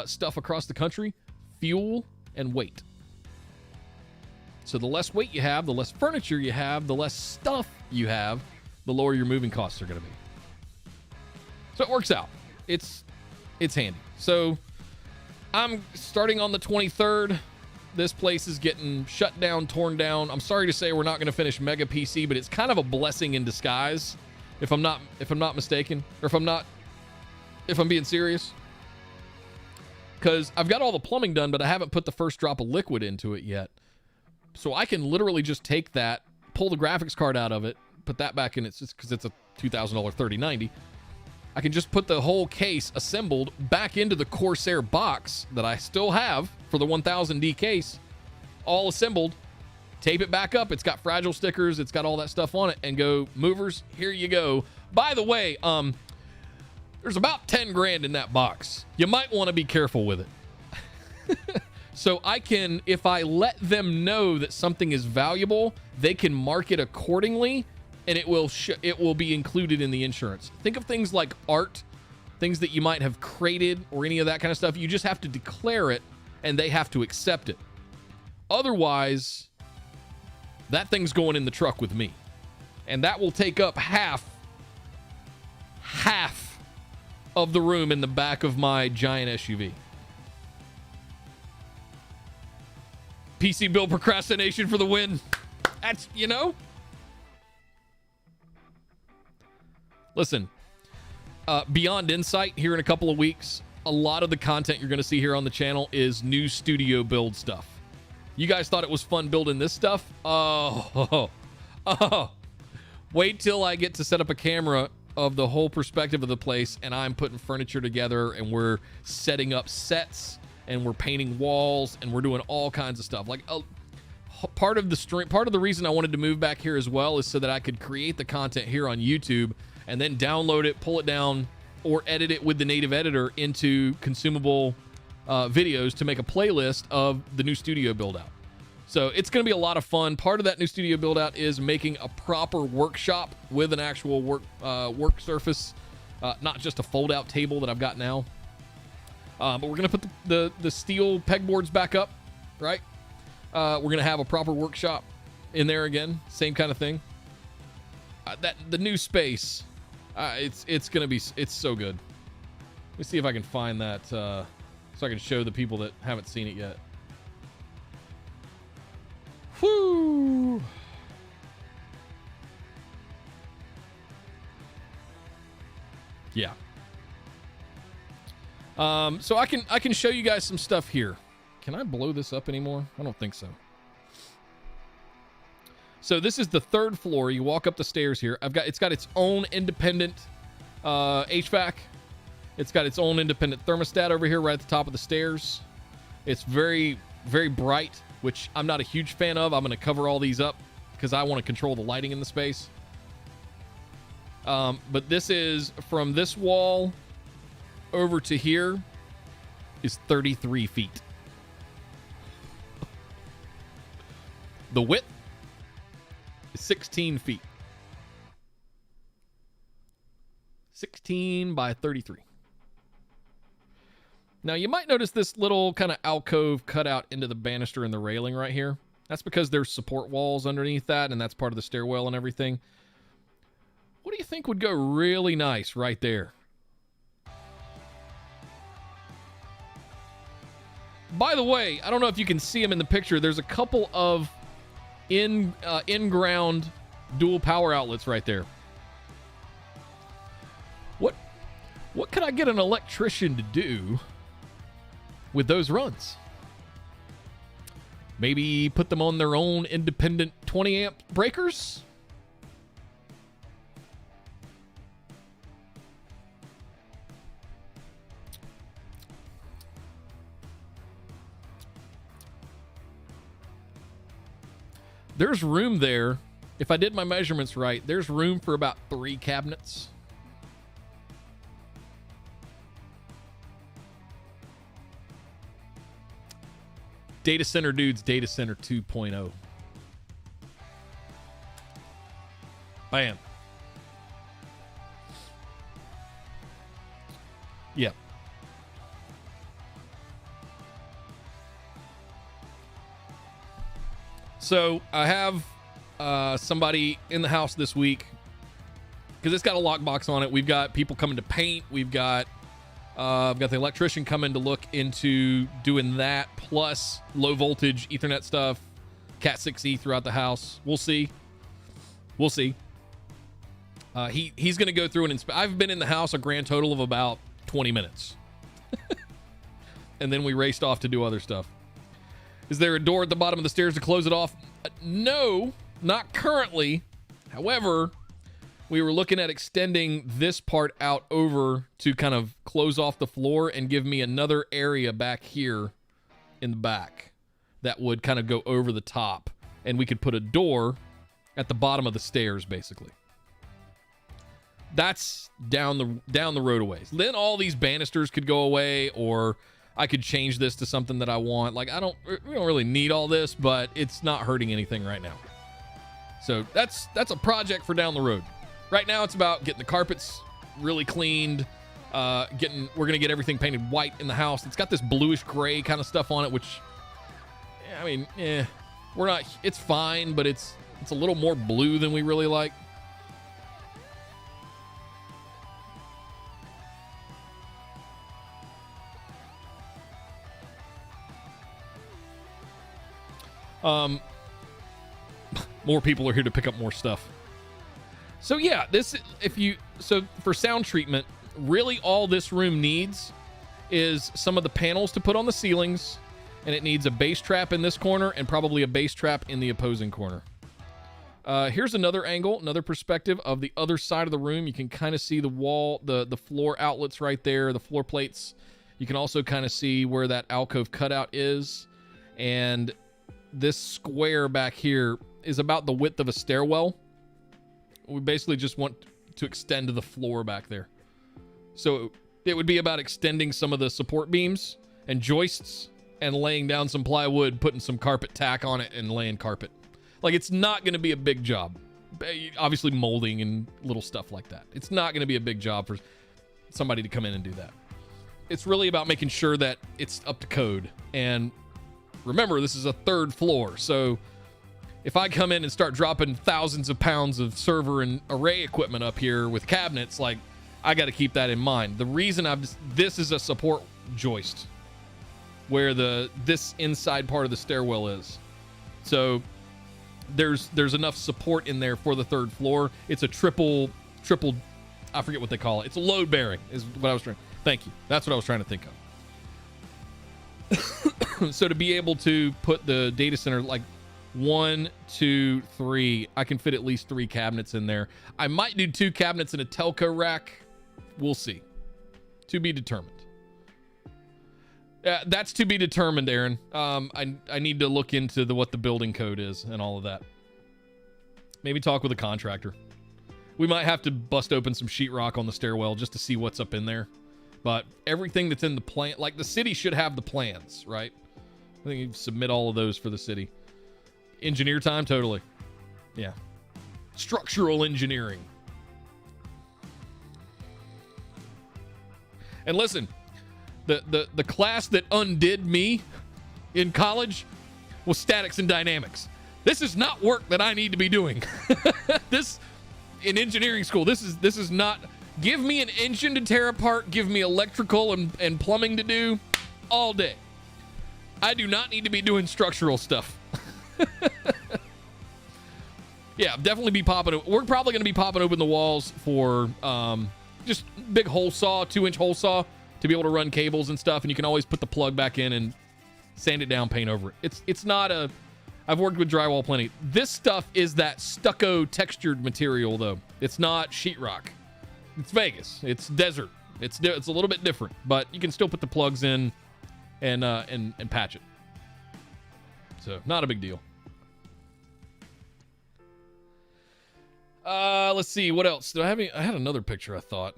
stuff across the country? Fuel and weight. So the less weight you have, the less furniture you have, the less stuff you have, the lower your moving costs are going to be. So it works out. It's handy. So I'm starting on the 23rd. This place is getting shut down, torn down. I'm sorry to say we're not going to finish Mega PC, but it's kind of a blessing in disguise, if I'm not mistaken, or if I'm being serious. Because I've got all the plumbing done, but I haven't put the first drop of liquid into it yet. So I can literally just take that, pull the graphics card out of it, put that back in. It's just because it's a $2,000 3090. I can just put the whole case assembled back into the Corsair box that I still have for the 1000D case, all assembled, tape it back up. It's got fragile stickers. It's got all that stuff on it, and go, movers, here you go. By the way, there's about 10 grand in that box. You might want to be careful with it. So I can, if I let them know that something is valuable, they can mark it accordingly, and it will be included in the insurance. Think of things like art, things that you might have created, or any of that kind of stuff. You just have to declare it, and they have to accept it. Otherwise, that thing's going in the truck with me, and that will take up half of the room in the back of my giant SUV. PC build procrastination for the win. That's, Listen, Beyond Insight here in a couple of weeks, a lot of the content you're going to see here on the channel is new studio build stuff. You guys thought it was fun building this stuff? Oh. Wait till I get to set up a camera of the whole perspective of the place, and I'm putting furniture together, and we're setting up sets, and we're painting walls, and we're doing all kinds of stuff. Like part of the reason I wanted to move back here as well is so that I could create the content here on YouTube and then download it, pull it down, or edit it with the native editor into consumable videos to make a playlist of the new studio build out. So it's going to be a lot of fun. Part of that new studio build out is making a proper workshop with an actual work surface, not just a fold out table that I've got now. But we're going to put the steel pegboards back up, right? We're going to have a proper workshop in there again. Same kind of thing. The new space, it's going to be, it's so good. Let me see if I can find that so I can show the people that haven't seen it yet. Whoo! Yeah. So I can show you guys some stuff here. Can I blow this up anymore? I don't think so. So this is the 3rd floor. You walk up the stairs here. It's got its own independent HVAC. It's got its own independent thermostat over here right at the top of the stairs. It's very, very bright, which I'm not a huge fan of. I'm going to cover all these up because I want to control the lighting in the space. But this is from this wall over to here is 33 feet. The width is 16 feet. 16 by 33. Now you might notice this little kind of alcove cut out into the banister and the railing right here. That's because there's support walls underneath that, and that's part of the stairwell and everything. What do you think would go really nice right there? By the way, I don't know if you can see them in the picture. There's a couple of in-ground dual power outlets right there. What could I get an electrician to do with those runs? Maybe put them on their own independent 20 amp breakers? There's room there. If I did my measurements right, there's room for about 3 cabinets. DatacenterDude's Data Center 2.0. Bam. Yeah. So I have somebody in the house this week because it's got a lockbox on it. We've got people coming to paint. We've got the electrician coming to look into doing that, plus low voltage Ethernet stuff, Cat 6e throughout the house. We'll see. We'll see. He's going to go through and inspect. I've been in the house a grand total of about 20 minutes. And then we raced off to do other stuff. Is there a door at the bottom of the stairs to close it off? No, not currently. However, we were looking at extending this part out over to kind of close off the floor and give me another area back here in the back that would kind of go over the top. And we could put a door at the bottom of the stairs, basically. That's down the road a ways. Then all these banisters could go away, or I could change this to something that I want. Like, we don't really need all this, but it's not hurting anything right now. So that's a project for down the road. Right now, it's about getting the carpets really cleaned. We're gonna get everything painted white in the house. It's got this bluish gray kind of stuff on it, which, I mean, we're not. It's fine, but it's a little more blue than we really like. More people are here to pick up more stuff. So yeah, so for sound treatment, really all this room needs is some of the panels to put on the ceilings, and it needs a bass trap in this corner and probably a bass trap in the opposing corner. Here's another angle, another perspective of the other side of the room. You can kind of see the wall, the floor outlets right there, the floor plates. You can also kind of see where that alcove cutout is, and this square back here is about the width of a stairwell. We basically just want to extend the floor back there. So it would be about extending some of the support beams and joists and laying down some plywood, putting some carpet tack on it, and laying carpet. Like, it's not going to be a big job. Obviously molding and little stuff like that. It's not going to be a big job for somebody to come in and do that. it's really about making sure that it's up to code. And remember, this is a 3rd floor, so if I come in and start dropping thousands of pounds of server and array equipment up here with cabinets, like, I got to keep that in mind. The reason this is a support joist where this inside part of the stairwell is. So there's enough support in there for the 3rd floor. It's a triple, I forget what they call it. It's a load bearing is what I was trying. Thank you. That's what I was trying to think of. So to be able to put the data center, like 1, 2, 3, I can fit at least 3 cabinets in there. I might do 2 cabinets in a telco rack. We'll see. To be determined. That's to be determined, Aaron. I need to look into what the building code is and all of that. Maybe talk with a contractor. We might have to bust open some sheetrock on the stairwell just to see what's up in there. But everything that's in the plan, like the city should have the plans, right? I think you submit all of those for the city. Engineer time, totally. Yeah. Structural engineering. And listen, the class that undid me in college was statics and dynamics. This is not work that I need to be doing. This in engineering school, this is not. Give me an engine to tear apart, give me electrical and plumbing to do all day. I do not need to be doing structural stuff. Yeah, definitely be popping. We're probably going to be popping open the walls for just big hole saw, 2-inch hole saw to be able to run cables and stuff. And you can always put the plug back in and sand it down, paint over it. It's not a. I've worked with drywall plenty. This stuff is that stucco textured material though. It's not sheetrock. It's Vegas. It's desert. It's a little bit different, but you can still put the plugs in and patch it. So not a big deal. Let's see what else. I had another picture, I thought.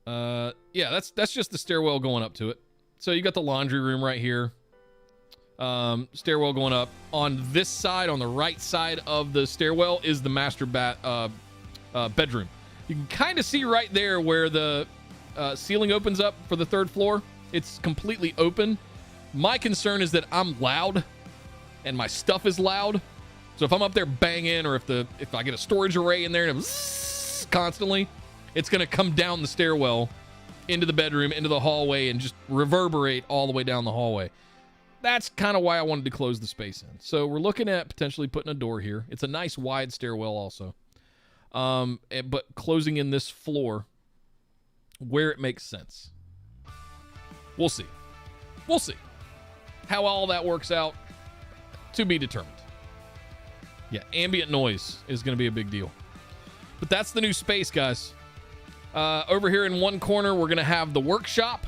Yeah, that's just the stairwell going up to it. So you got the laundry room right here. Stairwell going up. On this side, on the right side of the stairwell, is the master bedroom. You can kind of see right there where the ceiling opens up for the 3rd floor. It's completely open. My concern is that I'm loud and my stuff is loud. So if I'm up there banging, or if I get a storage array in there and it's constantly, it's going to come down the stairwell into the bedroom, into the hallway, and just reverberate all the way down the hallway. That's kind of why I wanted to close the space in. So we're looking at potentially putting a door here. It's a nice wide stairwell also. But closing in this floor where it makes sense. We'll see. We'll see. How all that works out, to be determined. Yeah, ambient noise is going to be a big deal. But that's the new space, guys. Over here in one corner, we're going to have the workshop,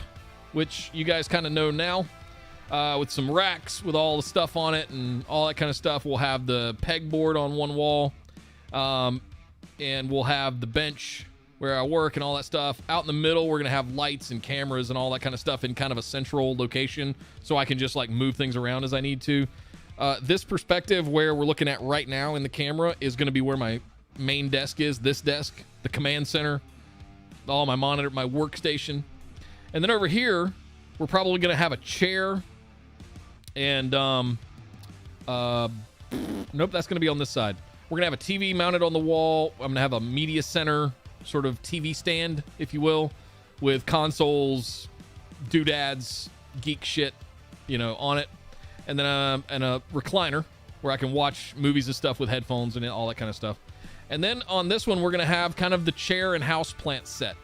which you guys kind of know now, with some racks with all the stuff on it and all that kind of stuff. We'll have the pegboard on one wall, and we'll have the bench where I work and all that stuff. Out in the middle, we're going to have lights and cameras and all that kind of stuff in kind of a central location, so I can just like move things around as I need to. This perspective where we're looking at right now in the camera is going to be where my main desk is. This desk, the command center, all my monitor, my workstation. And then over here, we're probably going to have a chair and, nope, that's going to be on this side. We're going to have a TV mounted on the wall. I'm going to have a media center sort of TV stand, if you will, with consoles, doodads, geek shit, on it. And then a recliner where I can watch movies and stuff with headphones and all that kind of stuff. And then on this one, we're going to have kind of the chair and houseplant set,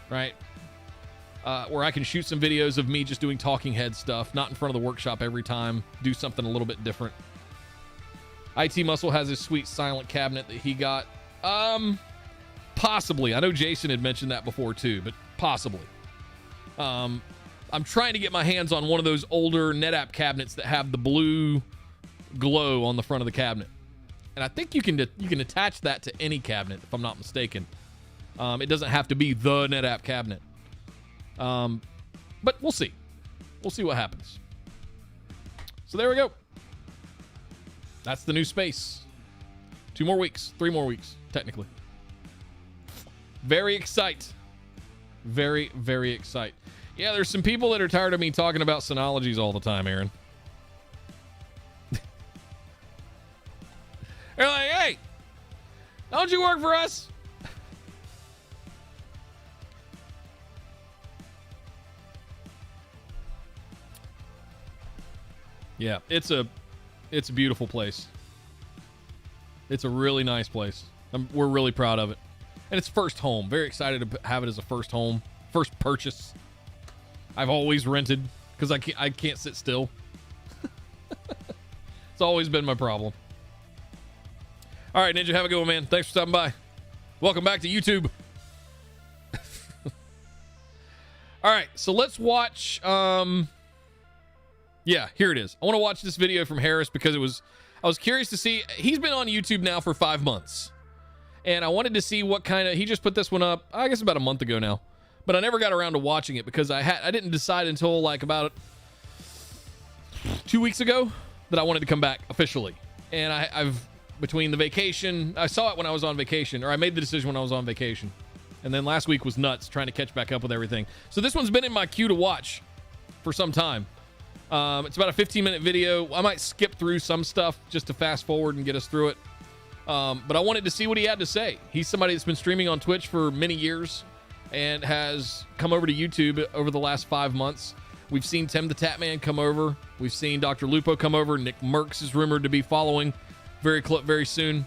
right? Where I can shoot some videos of me just doing talking head stuff, not in front of the workshop every time, do something a little bit different. IT Muscle has his sweet silent cabinet that he got. Possibly. I know Jason had mentioned that before too, but possibly. I'm trying to get my hands on one of those older NetApp cabinets that have the blue glow on the front of the cabinet. And I think you can attach that to any cabinet, if I'm not mistaken. It doesn't have to be the NetApp cabinet. But we'll see. We'll see what happens. So there we go. That's the new space. 2 more weeks. 3 more weeks, technically. Very excited. Very, very excited. Yeah, there's some people that are tired of me talking about Synologies all the time, Aaron. They're like, hey, don't you work for us? Yeah, it's a beautiful place. It's a really nice place. We're really proud of it. And it's first home. Very excited to have it as a first home. First purchase. I've always rented because I can't sit still. It's always been my problem. All right, Ninja, have a good one, man. Thanks for stopping by. Welcome back to YouTube. All right, so let's watch... Yeah, here it is. I want to watch this video from Harris because I was curious to see. He's been on YouTube now for 5 months. And I wanted to see what kind of, he just put this one up, I guess about a month ago now. But I never got around to watching it because I didn't decide until like about 2 weeks ago that I wanted to come back officially. And I've, between the vacation, I saw it when I was on vacation, or I made the decision when I was on vacation. And then last week was nuts trying to catch back up with everything. So this one's been in my queue to watch for some time. It's about a 15-minute video. I might skip through some stuff just to fast forward and get us through it. But I wanted to see what he had to say. He's somebody that's been streaming on Twitch for many years and has come over to YouTube over the last 5 months. We've seen Tim the Tatman come over. We've seen Dr. Lupo come over. Nick Merckx is rumored to be following very soon.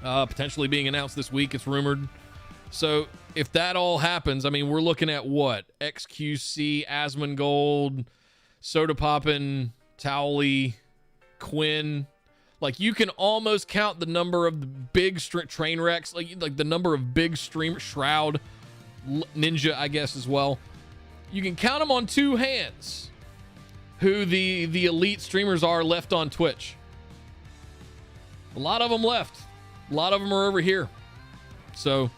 Potentially being announced this week, it's rumored. So if that all happens, I mean, we're looking at what? XQC, Asmongold, Soda Poppin', Towley, Quinn. Like, you can almost count the number of the big train wrecks, like the number of big streamers, Shroud, Ninja, I guess, as well. You can count them on 2 hands who the elite streamers are left on Twitch. A lot of them left. A lot of them are over here. So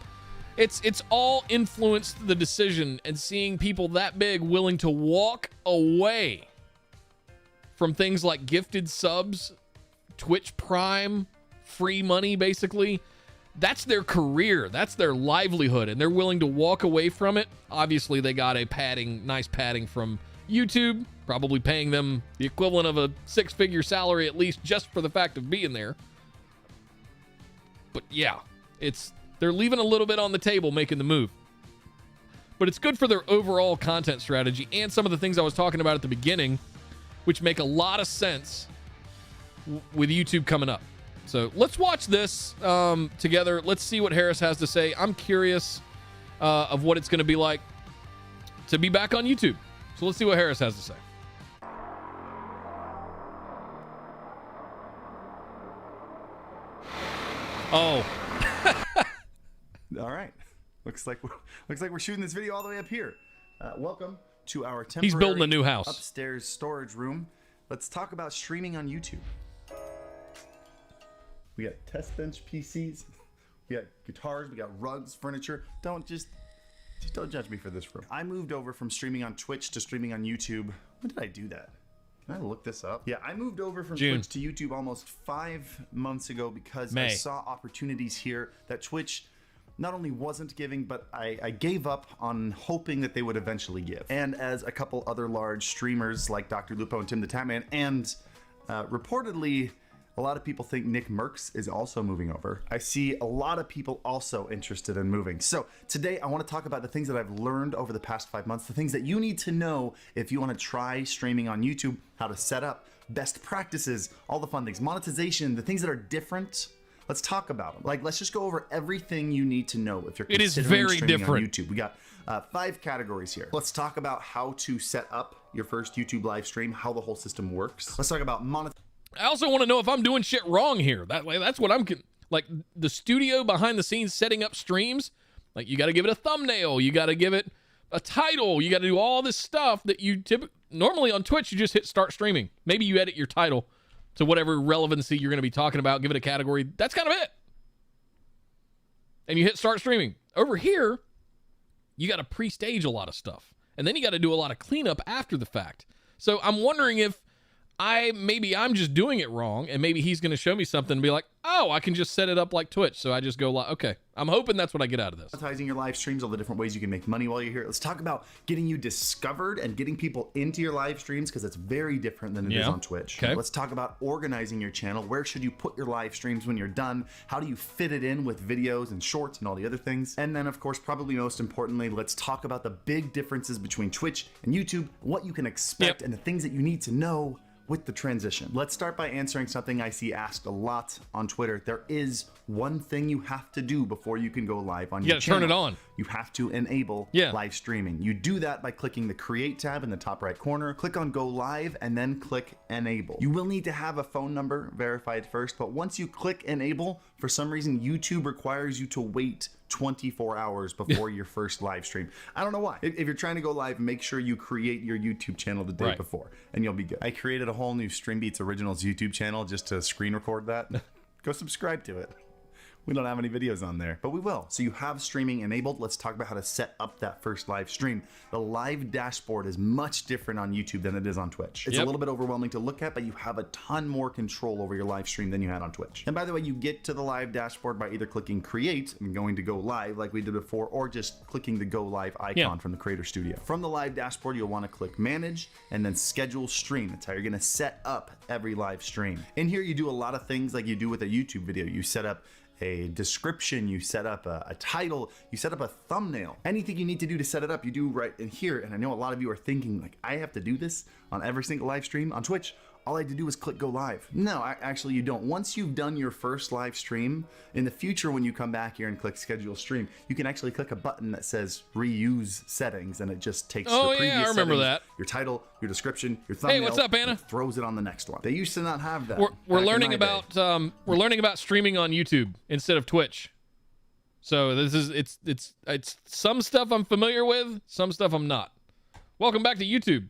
it's all influenced the decision, and seeing people that big willing to walk away from things like gifted subs, Twitch Prime, free money, basically. That's their career. That's their livelihood, and they're willing to walk away from it. Obviously, they got a nice padding from YouTube, probably paying them the equivalent of a 6-figure salary at least just for the fact of being there. But yeah, they're leaving a little bit on the table making the move. But it's good for their overall content strategy and some of the things I was talking about at the beginning, which make a lot of sense with YouTube coming up. So let's watch this together. Let's see what Harris has to say. I'm curious of what it's going to be like to be back on YouTube. So let's see what Harris has to say. Oh. All right. Looks like we're shooting this video all the way up here. Welcome to our temporary He's building a new house. Upstairs storage room. Let's talk about streaming on YouTube. We got test bench PCs. We got guitars. We got rugs, furniture. Don't judge me for this room. I moved over from streaming on Twitch to streaming on YouTube. When did I do that? Can I look this up? Yeah, I moved over from June. Twitch to YouTube almost 5 months ago because May. I saw opportunities here that Twitch not only wasn't giving, but I gave up on hoping that they would eventually give. And as a couple other large streamers like Dr. Lupo and Tim the Tatman, and reportedly a lot of people think Nick Merckx is also moving over. I see a lot of people also interested in moving. So today I want to talk about the things that I've learned over the past 5 months, the things that you need to know if you want to try streaming on YouTube, how to set up, best practices, all the fun things, monetization, the things that are different. Let's talk about them. Like, let's just go over everything you need to know if you're considering It is very streaming different on YouTube. We got 5 categories here. Let's talk about how to set up your first YouTube live stream, how the whole system works. Let's talk about monetization. I also want to know if I'm doing shit wrong here. That's what I'm like, the studio behind the scenes setting up streams. Like, you got to give it a thumbnail, you got to give it a title, you got to do all this stuff that you normally on Twitch you just hit start streaming. Maybe you edit your title to whatever relevancy you're going to be talking about, give it a category. That's kind of it. And you hit start streaming. Over here, you got to pre-stage a lot of stuff. And then you got to do a lot of cleanup after the fact. So I'm wondering if maybe I'm just doing it wrong, and maybe he's going to show me something and be like, oh, I can just set it up like Twitch. So I just go live. Okay, I'm hoping that's what I get out of this. Monetizing your live streams, all the different ways you can make money while you're here. Let's talk about getting you discovered and getting people into your live streams, because it's very different than it is on Twitch. Okay. Let's talk about organizing your channel. Where should you put your live streams when you're done? How do you fit it in with videos and shorts and all the other things? And then, of course, probably most importantly, let's talk about the big differences between Twitch and YouTube, what you can expect, and the things that you need to know with the transition. Let's start by answering something I see asked a lot on Twitter. There is one thing you have to do before you can go live on your channel. You gotta turn it on. You have to enable live streaming. You do that by clicking the Create tab in the top right corner, click on Go Live, and then click Enable. You will need to have a phone number verified first, but once you click Enable, for some reason, YouTube requires you to wait 24 hours before your first live stream. I don't know why. If you're trying to go live, make sure you create your YouTube channel the day before, and you'll be good. I created a whole new Streambeats Originals YouTube channel just to screen record that. Go subscribe to it. We don't have any videos on there, but we will. So you have streaming enabled. Let's talk about how to set up that first live stream. The live dashboard is much different on YouTube than it is on Twitch. It's a little bit overwhelming to look at, but you have a ton more control over your live stream than you had on Twitch. And by the way, you get to the live dashboard by either clicking Create and going to Go Live like we did before, or just clicking the Go Live icon from the Creator Studio. From the live dashboard, you'll want to click Manage and then Schedule Stream. That's how you're going to set up every live stream. In here, you do a lot of things like you do with a YouTube video. You set up a description, you set up a title, you set up a thumbnail. Anything you need to do to set it up, you do right in here. And I know a lot of you are thinking, like, I have to do this on every single live stream on Twitch. All I had to do was click Go Live. No, actually you don't. Once you've done your first live stream, in the future when you come back here and click Schedule Stream, you can actually click a button that says Reuse Settings, and it just takes your previous I remember settings, that. your title, your description, your thumbnail. Hey, what's up, Anna? And throws it on the next one. They used to not have that. We're back learning in my day. about we're learning about streaming on YouTube instead of Twitch. So this is it's some stuff I'm familiar with, some stuff I'm not. Welcome back to YouTube.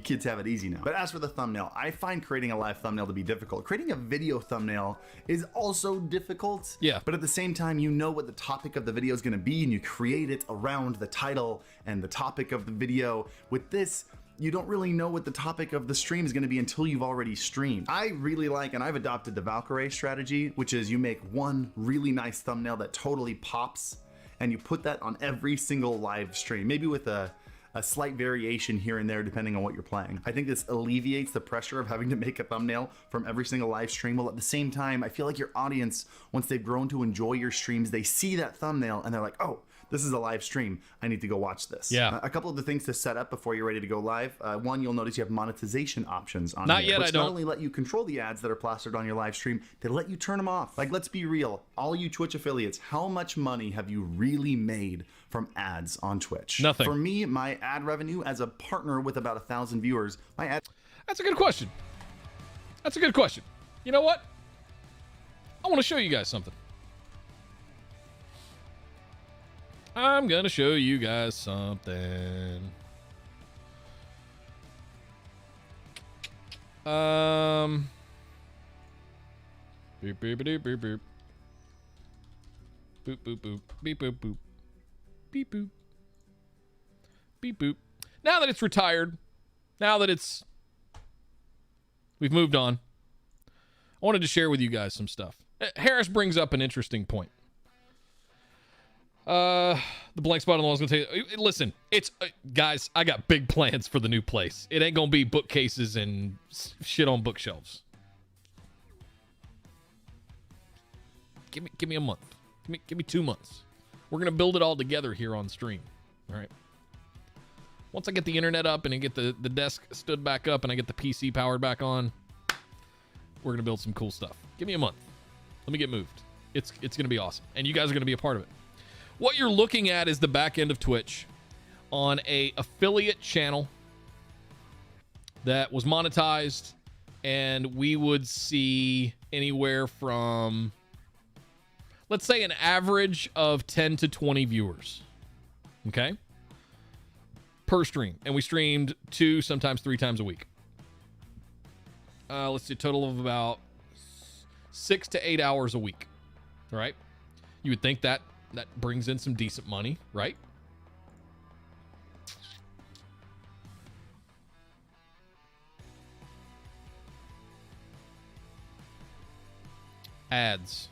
Kids have it easy now. But as for the thumbnail, I find creating a live thumbnail to be difficult. Creating a video thumbnail is also difficult. Yeah. But at the same time, you know what the topic of the video is going to be, and you create it around the title and the topic of the video. With this, you don't really know what the topic of the stream is going to be until you've already streamed. I really like, and I've adopted the Valkyrie strategy, which is you make one really nice thumbnail that totally pops, and you put that on every single live stream, maybe with a slight variation here and there depending on what you're playing. I think this alleviates the pressure of having to make a thumbnail from every single live stream, while at the same time, I feel like your audience, once they've grown to enjoy your streams, they see that thumbnail and they're like, oh, this is a live stream. I need to go watch this. Yeah. A couple of the things to set up before you're ready to go live. One, you'll notice you have monetization options on Not here, yet, which I don't. not only let you control the ads that are plastered on your live stream, they let you turn them off. Like, let's be real. All you Twitch affiliates, how much money have you really made from ads on Twitch? Nothing. For me, my ad revenue as a partner with about 1,000 viewers, my ad... That's a good question. That's a good question. You know what? I want to show you guys something. I'm going to show you guys something. Boop, boop, boop, boop, boop. Boop, boop, boop. Beep, boop, boop. Beep, boop. Beep, boop. Now that it's retired, now that we've moved on, I wanted to share with you guys some stuff. Harris brings up an interesting point. The blank spot on the wall is going to tell you, listen, it's, guys, I got big plans for the new place. It ain't going to be bookcases and shit on bookshelves. Give me a month. Give me 2 months. We're going to build it all together here on stream. All right. Once I get the internet up and I get the desk stood back up and I get the PC powered back on, we're going to build some cool stuff. Give me a month. Let me get moved. It's going to be awesome. And you guys are going to be a part of it. What you're looking at is the back end of Twitch on a affiliate channel that was monetized, and we would see anywhere from, let's say, an average of 10 to 20 viewers, okay, per stream. And we streamed 2, sometimes 3 times a week. Let's see, a total of about 6 to 8 hours a week, all right? You would think that brings in some decent money, right? Ads.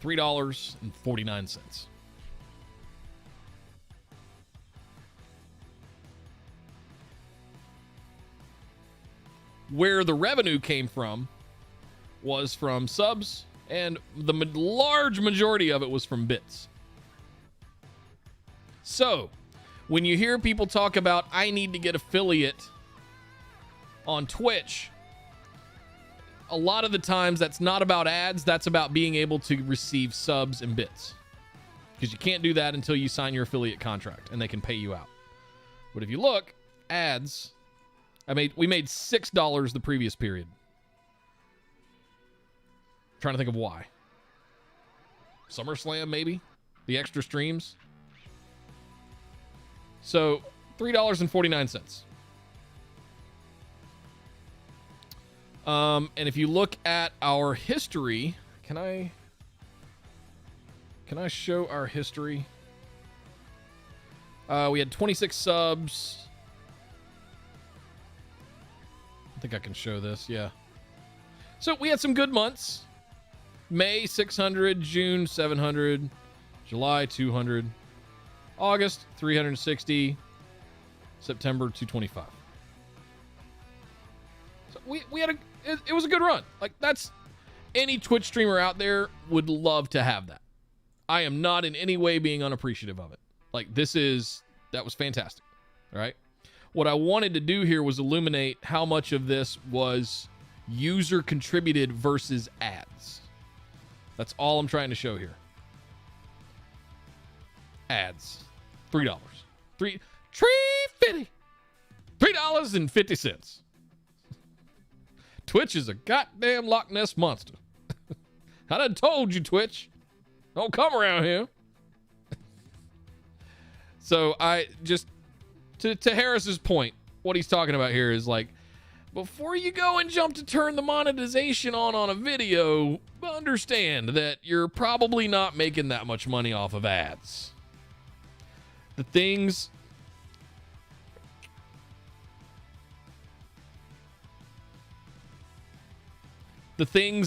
$3.49. Where the revenue came from was from subs, and the large majority of it was from bits. So, when you hear people talk about, I need to get affiliate on Twitch, a lot of the times that's not about ads, that's about being able to receive subs and bits. Because you can't do that until you sign your affiliate contract, and they can pay you out. But if you look, ads, we made $6 the previous period. Trying to think of why. SummerSlam, maybe? The extra streams? So, $3.49. And if you look at our history, can I show our history? We had 26 subs. I think I can show this, yeah. So we had some good months. May, 600. June, 700. July, 200. August, 360. September, 225. So we had it was a good run. Like, that's, any Twitch streamer out there would love to have that. I am not in any way being unappreciative of it. Like, that was fantastic. All right. What I wanted to do here was illuminate how much of this was user contributed versus ads. That's all I'm trying to show here. Ads. $3. $3.50. Twitch is a goddamn Loch Ness monster. I done told you, Twitch. Don't come around here. So I just, to Harris's point, what he's talking about here is like, before you go and jump to turn the monetization on a video, understand that you're probably not making that much money off of ads. The things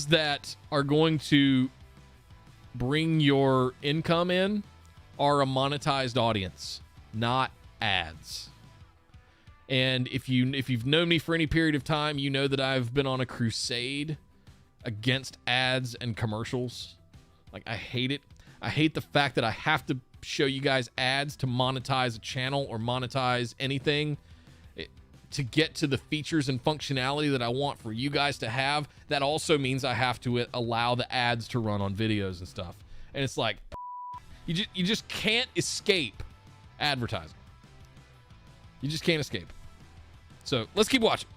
that are going to bring your income in are a monetized audience, not ads. And if you've known me for any period of time, you know that I've been on a crusade against ads and commercials. Like, I hate it. I hate the fact that I have to show you guys ads to monetize a channel or monetize anything. To get to the features and functionality that I want for you guys to have, that also means I have to allow the ads to run on videos and stuff. And it's like, you just can't escape advertising. You just can't escape. So let's keep watching.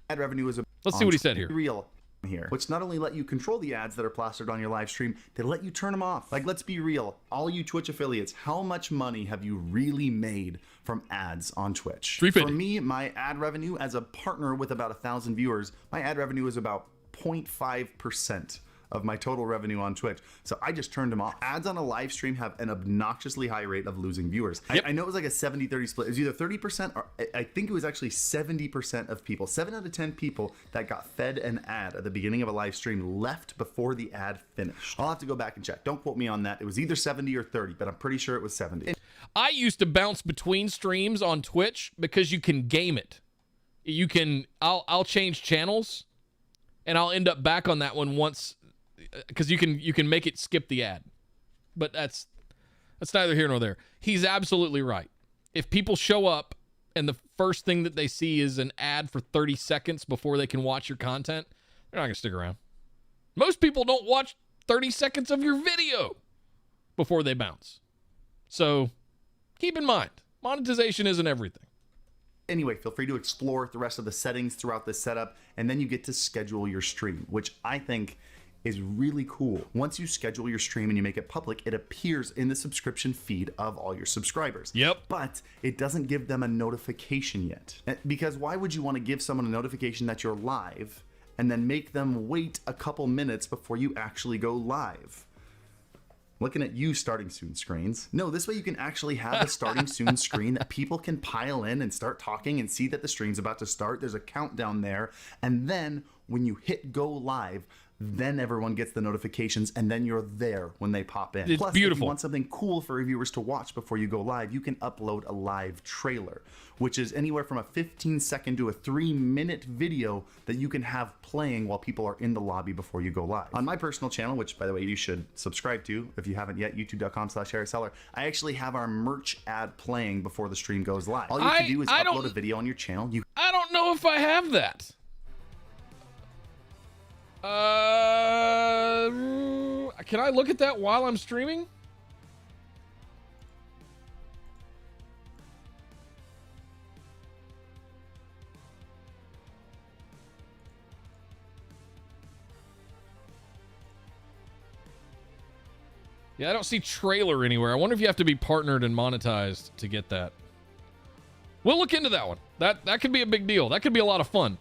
Ad revenue is let's see what he said here. Real here, which not only let you control the ads that are plastered on your live stream, they let you turn them off. Like, let's be real, all you Twitch affiliates, how much money have you really made from ads on Twitch? For me, my ad revenue as a partner with about 1,000 viewers, my ad revenue is about 0.5% of my total revenue on Twitch. So I just turned them off. Ads on a live stream have an obnoxiously high rate of losing viewers. Yep. I know it was like a 70-30 split. It was either 30% or I think it was actually 70% of people. 7 out of 10 people that got fed an ad at the beginning of a live stream left before the ad finished. I'll have to go back and check. Don't quote me on that. It was either 70 or 30, but I'm pretty sure it was 70. I used to bounce between streams on Twitch because you can game it. You can, I'll change channels and I'll end up back on that one once, because you can make it skip the ad. But that's neither here nor there. He's absolutely right. If people show up and the first thing that they see is an ad for 30 seconds before they can watch your content, they're not going to stick around. Most people don't watch 30 seconds of your video before they bounce. So keep in mind, monetization isn't everything. Anyway, feel free to explore the rest of the settings throughout this setup, and then you get to schedule your stream, which I think is really cool. Once you schedule your stream and you make it public, it appears in the subscription feed of all your subscribers. Yep. But it doesn't give them a notification yet. Because why would you want to give someone a notification that you're live and then make them wait a couple minutes before you actually go live? Looking at you, starting soon screens. No, this way you can actually have a starting soon screen that people can pile in and start talking and see that the stream's about to start. There's a countdown there. And then when you hit go live, then everyone gets the notifications, and then you're there when they pop in. It's Plus, if beautiful. you want something cool for your viewers to watch before you go live, you can upload a live trailer, which is anywhere from a 15-second to a 3-minute video that you can have playing while people are in the lobby before you go live. On my personal channel, which by the way you should subscribe to if you haven't yet, youtube.com/HarrisHeller, I actually have our merch ad playing before the stream goes live. All you have to do is upload a video on your channel. I don't know if I have that. Can I look at that while I'm streaming? Yeah, I don't see trailer anywhere. I wonder if you have to be partnered and monetized to get that. We'll look into that one. That could be a big deal. That could be a lot of fun.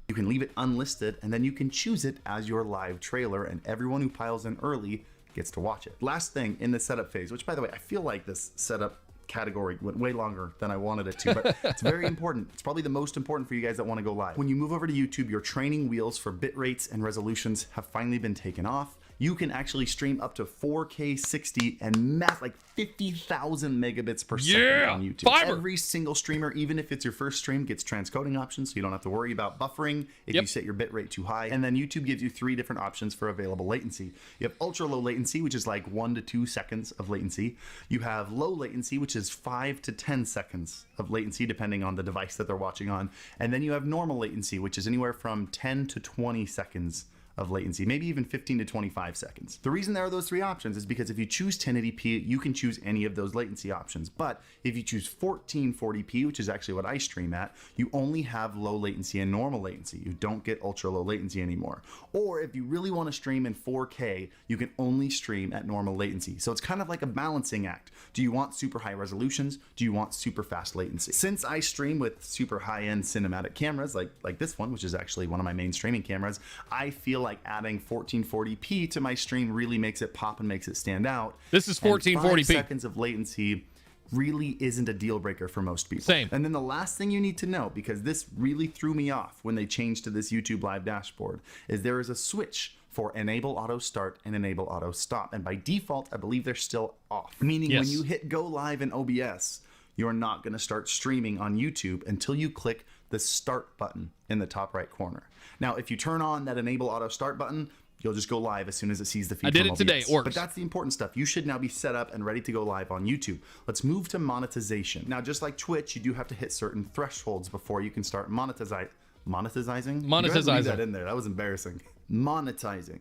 You can leave it unlisted, and then you can choose it as your live trailer, and everyone who piles in early gets to watch it. Last thing in the setup phase, which by the way, I feel like this setup category went way longer than I wanted it to, but it's very important. It's probably the most important for you guys that want to go live. When you move over to YouTube, your training wheels for bit rates and resolutions have finally been taken off. You can actually stream up to 4K 60 and math like 50,000 megabits per second on YouTube. Fiber. Every single streamer, even if it's your first stream, gets transcoding options, so you don't have to worry about buffering if you set your bit rate too high. And then YouTube gives you 3 different options for available latency. You have ultra low latency, which is like 1 to 2 seconds of latency. You have low latency, which is 5 to 10 seconds of latency, depending on the device that they're watching on. And then you have normal latency, which is anywhere from 10 to 20 seconds of latency, maybe even 15 to 25 seconds. The reason there are those 3 options is because if you choose 1080p, you can choose any of those latency options. But if you choose 1440p, which is actually what I stream at, you only have low latency and normal latency. You don't get ultra low latency anymore. Or if you really want to stream in 4K, you can only stream at normal latency. So it's kind of like a balancing act. Do you want super high resolutions? Do you want super fast latency? Since I stream with super high-end cinematic cameras like this one, which is actually one of my main streaming cameras, I feel like adding 1440p to my stream really makes it pop and makes it stand out. This is 1440p. 5 seconds of latency really isn't a deal breaker for most people. Same. And then the last thing you need to know, because this really threw me off when they changed to this YouTube live dashboard, is there is a switch for enable auto start and enable auto stop. And by default, I believe they're still off. Meaning when you hit go live in OBS, you're not going to start streaming on YouTube until you click the start button in the top right corner. Now, if you turn on that enable auto start button, you'll just go live as soon as it sees the feed. I did from it today. OBS. It works. But that's the important stuff. You should now be set up and ready to go live on YouTube. Let's move to monetization. Now, just like Twitch, you do have to hit certain thresholds before you can start monetizing. Monetizing? You had to leave that in there. That was embarrassing. Monetizing.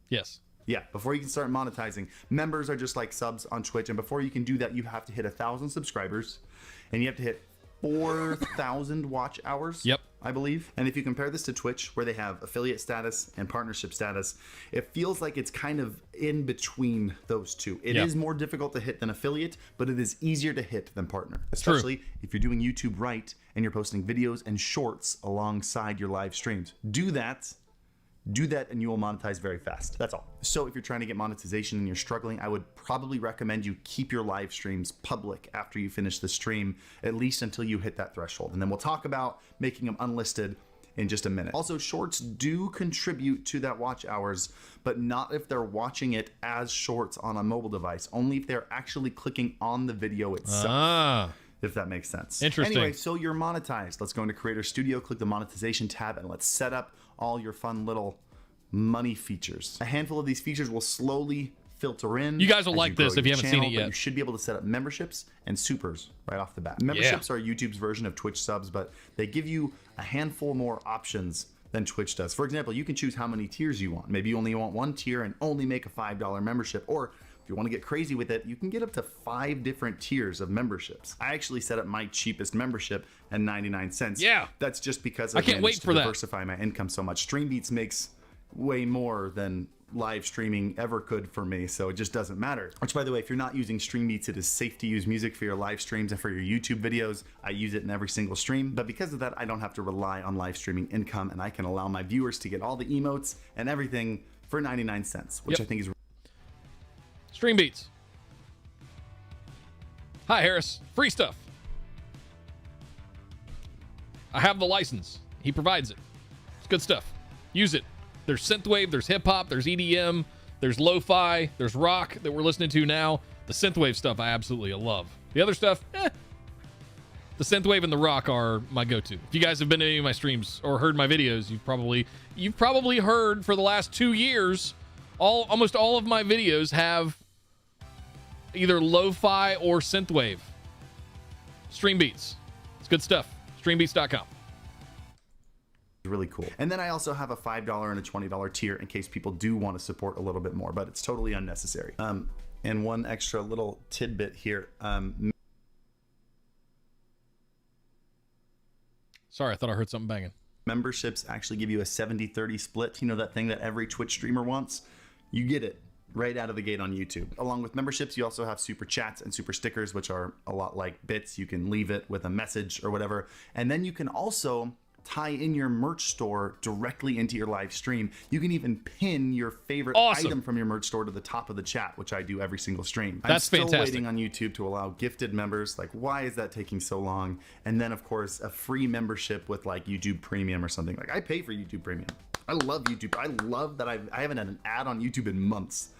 Yes. Yeah, before you can start monetizing, members are just like subs on Twitch, and before you can do that, you have to hit 1,000 subscribers, and you have to hit 4,000 watch hours. Yep. I believe. And if you compare this to Twitch, where they have affiliate status and partnership status, it feels like it's kind of in between those two. It is more difficult to hit than affiliate, but it is easier to hit than partner, especially if you're doing YouTube right and you're posting videos and shorts alongside your live streams. Do that and you will monetize very fast. That's all. So if you're trying to get monetization and you're struggling, I would probably recommend you keep your live streams public after you finish the stream, at least until you hit that threshold. And then we'll talk about making them unlisted in just a minute. Also, shorts do contribute to that watch hours, but not if they're watching it as shorts on a mobile device, only if they're actually clicking on the video itself. If that makes sense. Interesting. Anyway, so you're monetized. Let's go into Creator Studio, click the monetization tab, and let's set up all your fun little money features. A handful of these features will slowly filter in. You guys will as like grow this if you your haven't seen channel, it but yet. you should be able to set up memberships and supers right off the bat. Memberships are YouTube's version of Twitch subs, but they give you a handful more options than Twitch does. For example, you can choose how many tiers you want. Maybe you only want one tier and only make a $5 membership, or if you want to get crazy with it, you can get up to 5 different tiers of memberships. I actually set up my cheapest membership at 99 cents. Yeah. That's just because I can't wait managed for to that. diversify my income so much. StreamBeats makes way more than live streaming ever could for me, so it just doesn't matter. Which, by the way, if you're not using StreamBeats, it is safe to use music for your live streams and for your YouTube videos. I use it in every single stream, but because of that, I don't have to rely on live streaming income, and I can allow my viewers to get all the emotes and everything for 99 cents, which I think is StreamBeats. Hi, Harris. Free stuff. I have the license. He provides it. It's good stuff. Use it. There's synthwave, there's hip hop, there's EDM, there's lo-fi, there's rock that we're listening to now. The synthwave stuff I absolutely love. The other stuff, The synthwave and the rock are my go-to. If you guys have been to any of my streams or heard my videos, you've probably heard for the last 2 years, almost all of my videos have either lo-fi or synthwave. Stream beats. It's good stuff. Streambeats.com. Really cool. And then I also have a $5 and a $20 tier in case people do want to support a little bit more, but it's totally unnecessary. And one extra little tidbit here. Sorry, I thought I heard something banging. Memberships actually give you a 70-30 split. You know that thing that every Twitch streamer wants? You get it right out of the gate on YouTube. Along with memberships, you also have super chats and super stickers, which are a lot like bits. You can leave it with a message or whatever. And then you can also tie in your merch store directly into your live stream. You can even pin your favorite item from your merch store to the top of the chat, which I do every single stream. That's I'm still fantastic. waiting on YouTube to allow gifted members. Like, why is that taking so long? And then, of course, a free membership with like YouTube Premium or something. Like, I pay for YouTube Premium. I love YouTube. I love that I haven't had an ad on YouTube in months.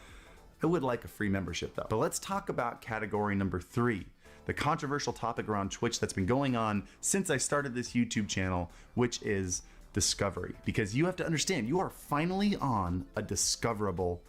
I would like a free membership though. But let's talk about category number 3. The controversial topic around Twitch that's been going on since I started this YouTube channel, which is discovery. Because you have to understand, you are finally on a discoverable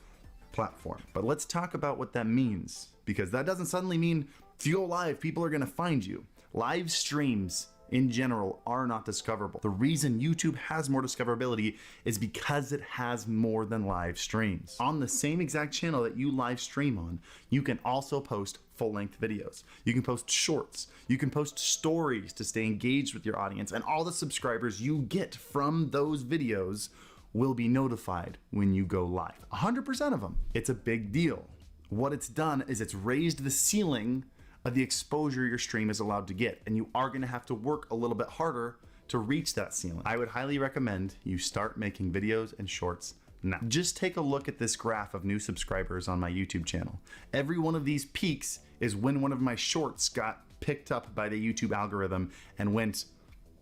platform. But let's talk about what that means, because that doesn't suddenly mean if you go live, people are gonna find you. Live streams in general are not discoverable. The reason YouTube has more discoverability is because it has more than live streams. On the same exact channel that you live stream on, you can also post full-length videos. You can post shorts. You can post stories to stay engaged with your audience, and all the subscribers you get from those videos will be notified when you go live. 100% of them. It's a big deal. What it's done is it's raised the ceiling of the exposure your stream is allowed to get, and you are going to have to work a little bit harder to reach that ceiling. I would highly recommend you start making videos and shorts now. Just take a look at this graph of new subscribers on my YouTube channel. Every one of these peaks is when one of my shorts got picked up by the YouTube algorithm and went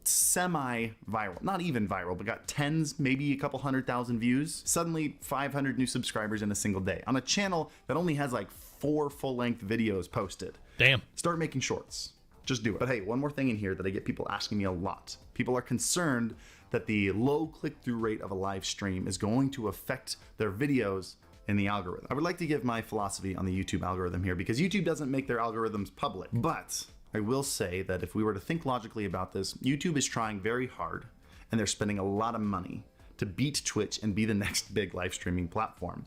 semi-viral, not even viral, but got tens, maybe a couple 100,000 views. Suddenly 500 new subscribers in a single day on a channel that only has like 4 full-length videos posted. Damn. Start making shorts. Just do it. But hey, one more thing in here that I get people asking me a lot. People are concerned that the low click-through rate of a live stream is going to affect their videos in the algorithm. I would like to give my philosophy on the YouTube algorithm here, because YouTube doesn't make their algorithms public. But I will say that if we were to think logically about this, YouTube is trying very hard, and they're spending a lot of money to beat Twitch and be the next big live streaming platform.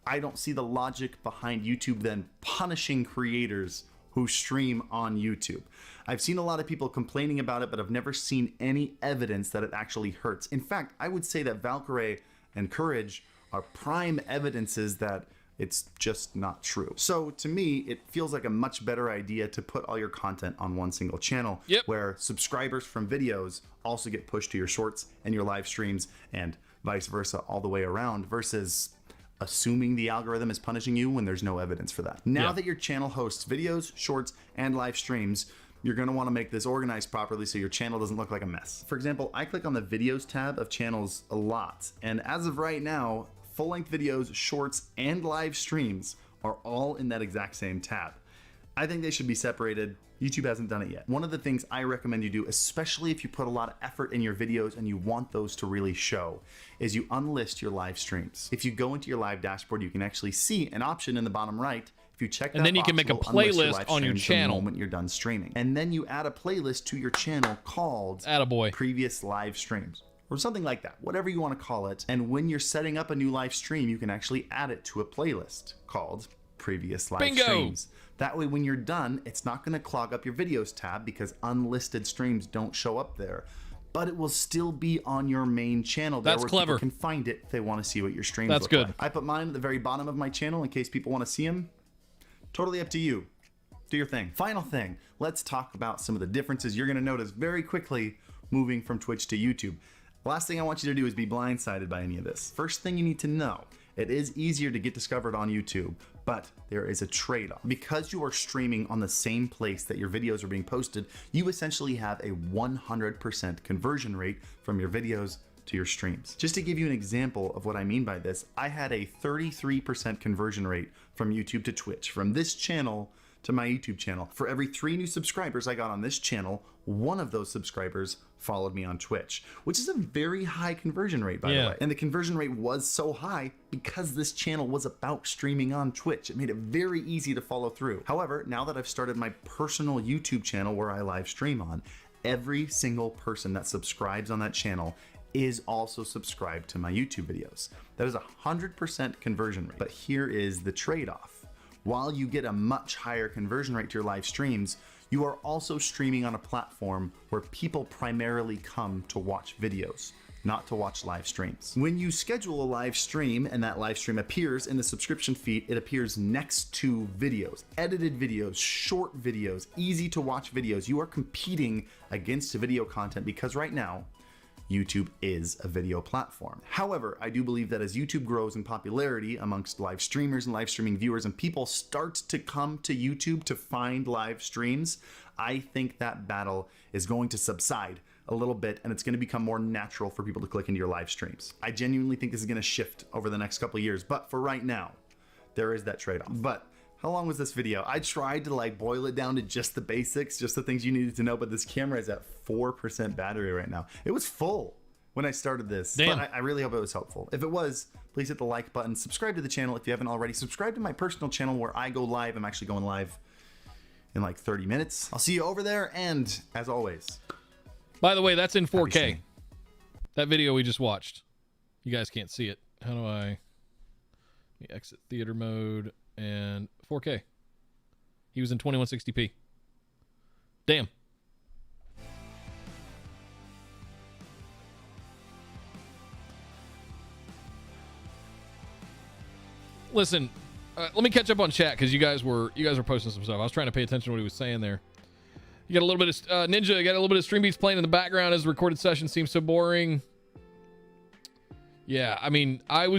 I don't see the logic behind YouTube then punishing creators who stream on YouTube. I've seen a lot of people complaining about it, but I've never seen any evidence that it actually hurts. In fact, I would say that Valkyrie and Courage are prime evidences that it's just not true. So to me, it feels like a much better idea to put all your content on one single channel, where subscribers from videos also get pushed to your shorts and your live streams, and vice versa all the way around, versus assuming the algorithm is punishing you when there's no evidence for that. Now that your channel hosts videos, shorts, and live streams, you're gonna wanna make this organized properly so your channel doesn't look like a mess. For example, I click on the videos tab of channels a lot, and as of right now, full-length videos, shorts, and live streams are all in that exact same tab. I think they should be separated. YouTube hasn't done it yet. One of the things I recommend you do, especially if you put a lot of effort in your videos and you want those to really show, is you unlist your live streams. If you go into your live dashboard, you can actually see an option in the bottom right. If you check that and then you box, can make a it'll unlist your playlist live on your streams channel the moment you're done streaming. And then you add a playlist to your channel called Attaboy. Previous Live Streams, or something like that, whatever you want to call it. And when you're setting up a new live stream, you can actually add it to a playlist called Previous Live Streams. That way, when you're done, it's not going to clog up your videos tab, because unlisted streams don't show up there, but it will still be on your main channel. That's where clever. People can find it if they want to see what your streams That's look good. like. I put mine at the very bottom of my channel in case people want to see them. Totally up to you. Do your thing. Final thing, let's talk about some of the differences you're going to notice very quickly moving from Twitch to YouTube. Last thing I want you to do is be blindsided by any of this. First thing you need to know It is easier to get discovered on YouTube, but there is a trade-off. Because you are streaming on the same place that your videos are being posted, you essentially have a 100% conversion rate from your videos to your streams. Just to give you an example of what I mean by this, I had a 33% conversion rate from YouTube to Twitch, from this channel to my YouTube channel. For every 3 new subscribers I got on this channel, 1 of those subscribers followed me on Twitch, which is a very high conversion rate, by the way. And the conversion rate was so high because this channel was about streaming on Twitch. It made it very easy to follow through. However, now that I've started my personal YouTube channel where I live stream on, every single person that subscribes on that channel is also subscribed to my YouTube videos. That is a 100% conversion rate. But here is the trade-off. While you get a much higher conversion rate to your live streams, you are also streaming on a platform where people primarily come to watch videos, not to watch live streams. When you schedule a live stream and that live stream appears in the subscription feed, it appears next to videos, edited videos, short videos, easy to watch videos. You are competing against video content because right now, YouTube is a video platform. However, I do believe that as YouTube grows in popularity amongst live streamers and live streaming viewers and people start to come to YouTube to find live streams, I think that battle is going to subside a little bit and it's going to become more natural for people to click into your live streams. I genuinely think this is going to shift over the next couple of years, but for right now, there is that trade-off. But how long was this video? I tried to like boil it down to just the basics, just the things you needed to know, but this camera is at 4% battery right now. It was full when I started this. Damn. But I really hope it was helpful. If it was, please hit the like button, subscribe to the channel if you haven't already. Subscribe to my personal channel where I go live. I'm actually going live in like 30 minutes. I'll see you over there, and as always. By the way, that's in 4K. That video we just watched. You guys can't see it. How do I... Let me exit theater mode and 4K. He was in 2160p. Damn. Listen, let me catch up on chat because you guys were posting some stuff. I was trying to pay attention to what he was saying there. You got a little bit of Ninja. You got a little bit of stream beats playing in the background as the recorded session seems so boring. Yeah, I mean, I wonder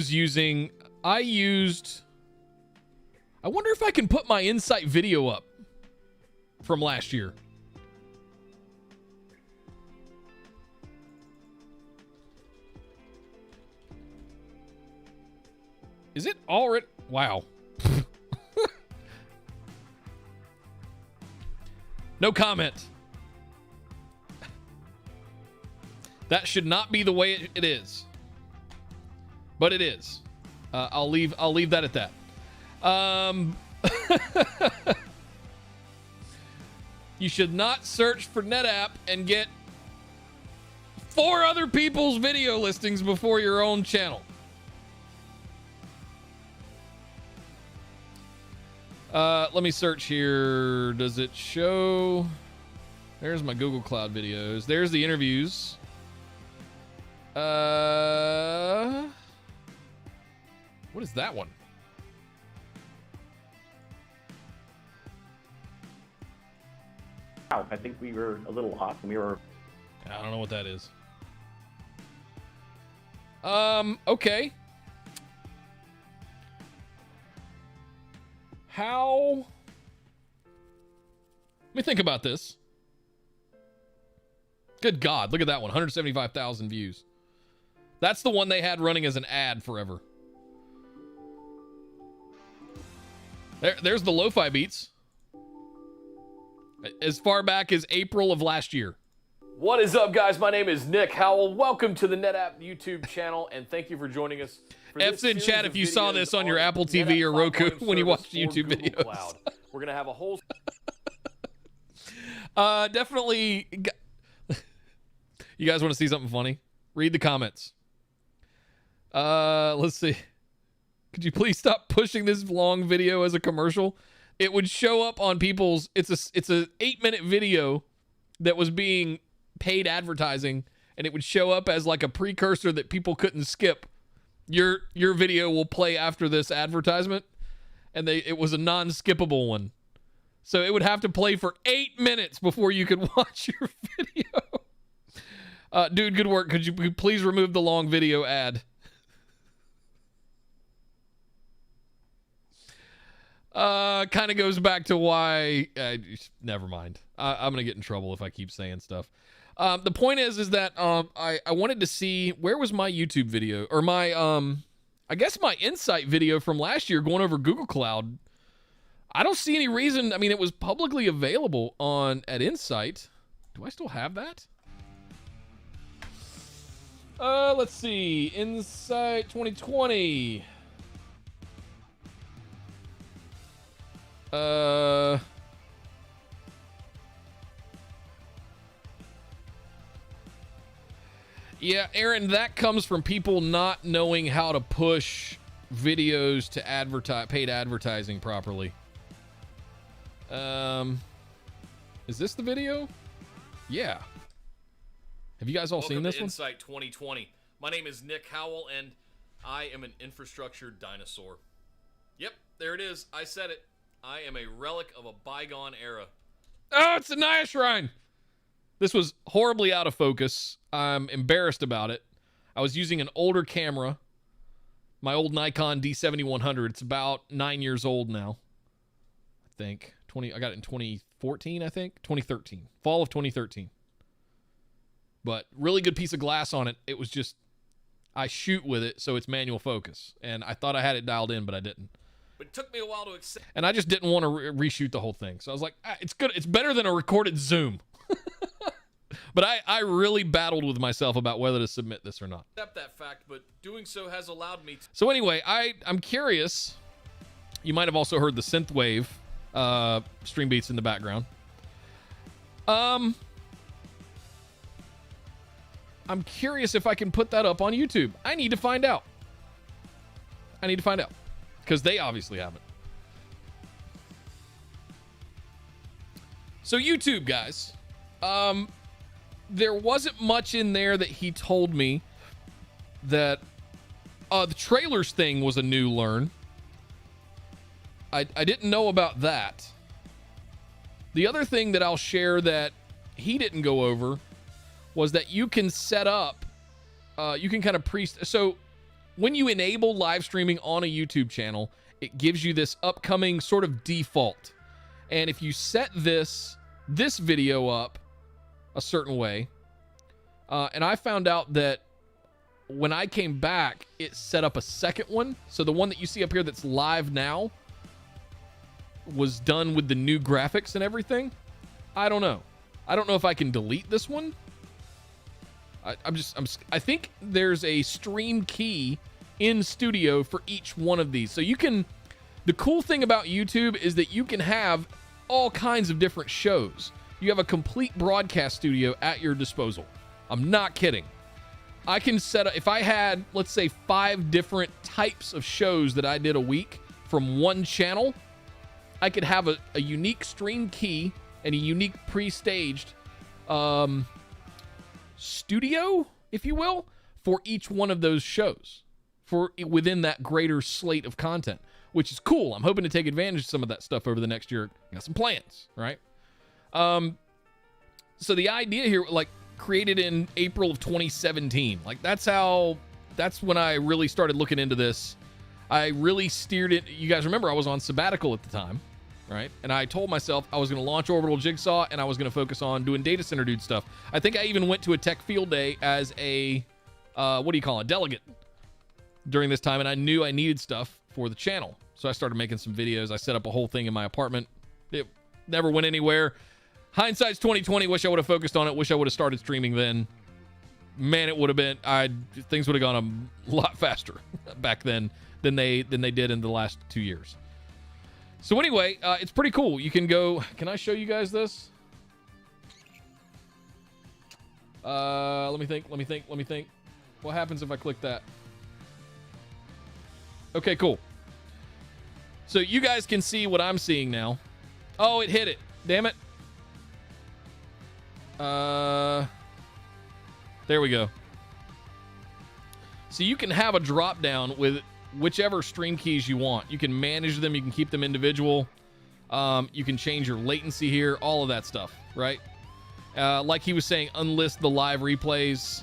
if I can put my Insight video up from last year. Is it already? Wow. No comment. That should not be the way it is. But it is. I'll leave that at that. You should not search for NetApp and get 4 other people's video listings before your own channel. Let me search here. Does it show? There's my Google Cloud videos. There's the interviews. What is that one? Wow, I think we were a little off and we were... I don't know what that is. Okay. How? Let me think about this. Good God, look at that one. 175,000 views. That's the one they had running as an ad forever. There's the lo-fi beats. As far back as April of last year. What is up, guys? My name is Nick Howell. Welcome to the NetApp YouTube channel, and thank you for joining us. F's in chat if you saw this on your Apple TV or Roku when you watched YouTube videos. Cloud. We're gonna have a whole. Definitely. You guys want to see something funny? Read the comments. Let's see. Could you please stop pushing this long video as a commercial? It would show up on people's. It's a 8-minute video that was being paid advertising, and it would show up as like a precursor that people couldn't skip. Your video will play after this advertisement, and it was a non-skippable one. So it would have to play for 8 minutes before you could watch your video. Dude, good work. Could you please remove the long video ad? Kind of goes back to why. Never mind. I'm gonna get in trouble if I keep saying stuff. The point is that I wanted to see where was my YouTube video or my I guess my Insight video from last year going over Google Cloud. I don't see any reason. I mean, it was publicly available at Insight. Do I still have that? Let's see. Insight 2020. Yeah, Aaron, that comes from people not knowing how to push videos to paid advertising properly. Is this the video? Yeah. Have you guys all seen this one? Insight 2020. My name is Nick Howell, and I am an infrastructure dinosaur. Yep, there it is. I said it. I am a relic of a bygone era. Oh, it's the Naya Shrine. This was horribly out of focus. I'm embarrassed about it. I was using an older camera, my old Nikon D7100. It's about 9 years old now, I think. I got it in 2014, I think. 2013. Fall of 2013. But really good piece of glass on it. It was just, I shoot with it, so it's manual focus. And I thought I had it dialed in, but I didn't. But it took me a while to accept. And I just didn't want to reshoot the whole thing. So I was like, it's good. It's better than a recorded Zoom. But I really battled with myself about whether to submit this or not. Accept that fact, but doing so has allowed me to. So anyway, I'm curious. You might have also heard the synthwave stream beats in the background. I'm curious if I can put that up on YouTube. I need to find out. Because they obviously haven't. So YouTube, guys. There wasn't much in there that he told me that the trailers thing was a new learn. I didn't know about that. The other thing that I'll share that he didn't go over was that you can set up, you can kind of so when you enable live streaming on a YouTube channel, it gives you this upcoming sort of default. And if you set this video up a certain way, and I found out that when I came back, it set up a second one. So the one that you see up here that's live now was done with the new graphics and everything. I don't know. I don't know if I can delete this one. I think there's a stream key in Studio for each one of these. So you can, the cool thing about YouTube is that you can have all kinds of different shows. You have a complete broadcast studio at your disposal. I'm not kidding. I can set up, if I had, let's say, 5 different types of shows that I did a week from one channel, I could have a unique stream key and a unique pre-staged studio, if you will, for each one of those shows for within that greater slate of content, which is cool. I'm hoping to take advantage of some of that stuff over the next year. Got some plans, right? So the idea here, like, created in April of 2017. Like, that's when I really started looking into this. I really steered it. You guys remember I was on sabbatical at the time, right? And I told myself I was going to launch Orbital Jigsaw and I was going to focus on doing DatacenterDude stuff. I think I even went to a tech field day as a, delegate during this time. And I knew I needed stuff for the channel. So I started making some videos. I set up a whole thing in my apartment. It never went anywhere. Hindsight's 2020. Wish I would have focused on it. Wish I would have started streaming then. Man, it would have been, things would have gone a lot faster back then than they did in the last 2 years. So anyway, it's pretty cool. You can go, can I show you guys this? Let me think. What happens if I click that? Okay, cool. So you guys can see what I'm seeing now. Oh, it hit it. Damn it. There we go. So you can have a drop down with whichever stream keys you want. You can manage them. You can keep them individual. You can change your latency here, all of that stuff, right? Like he was saying, unlist the live replays.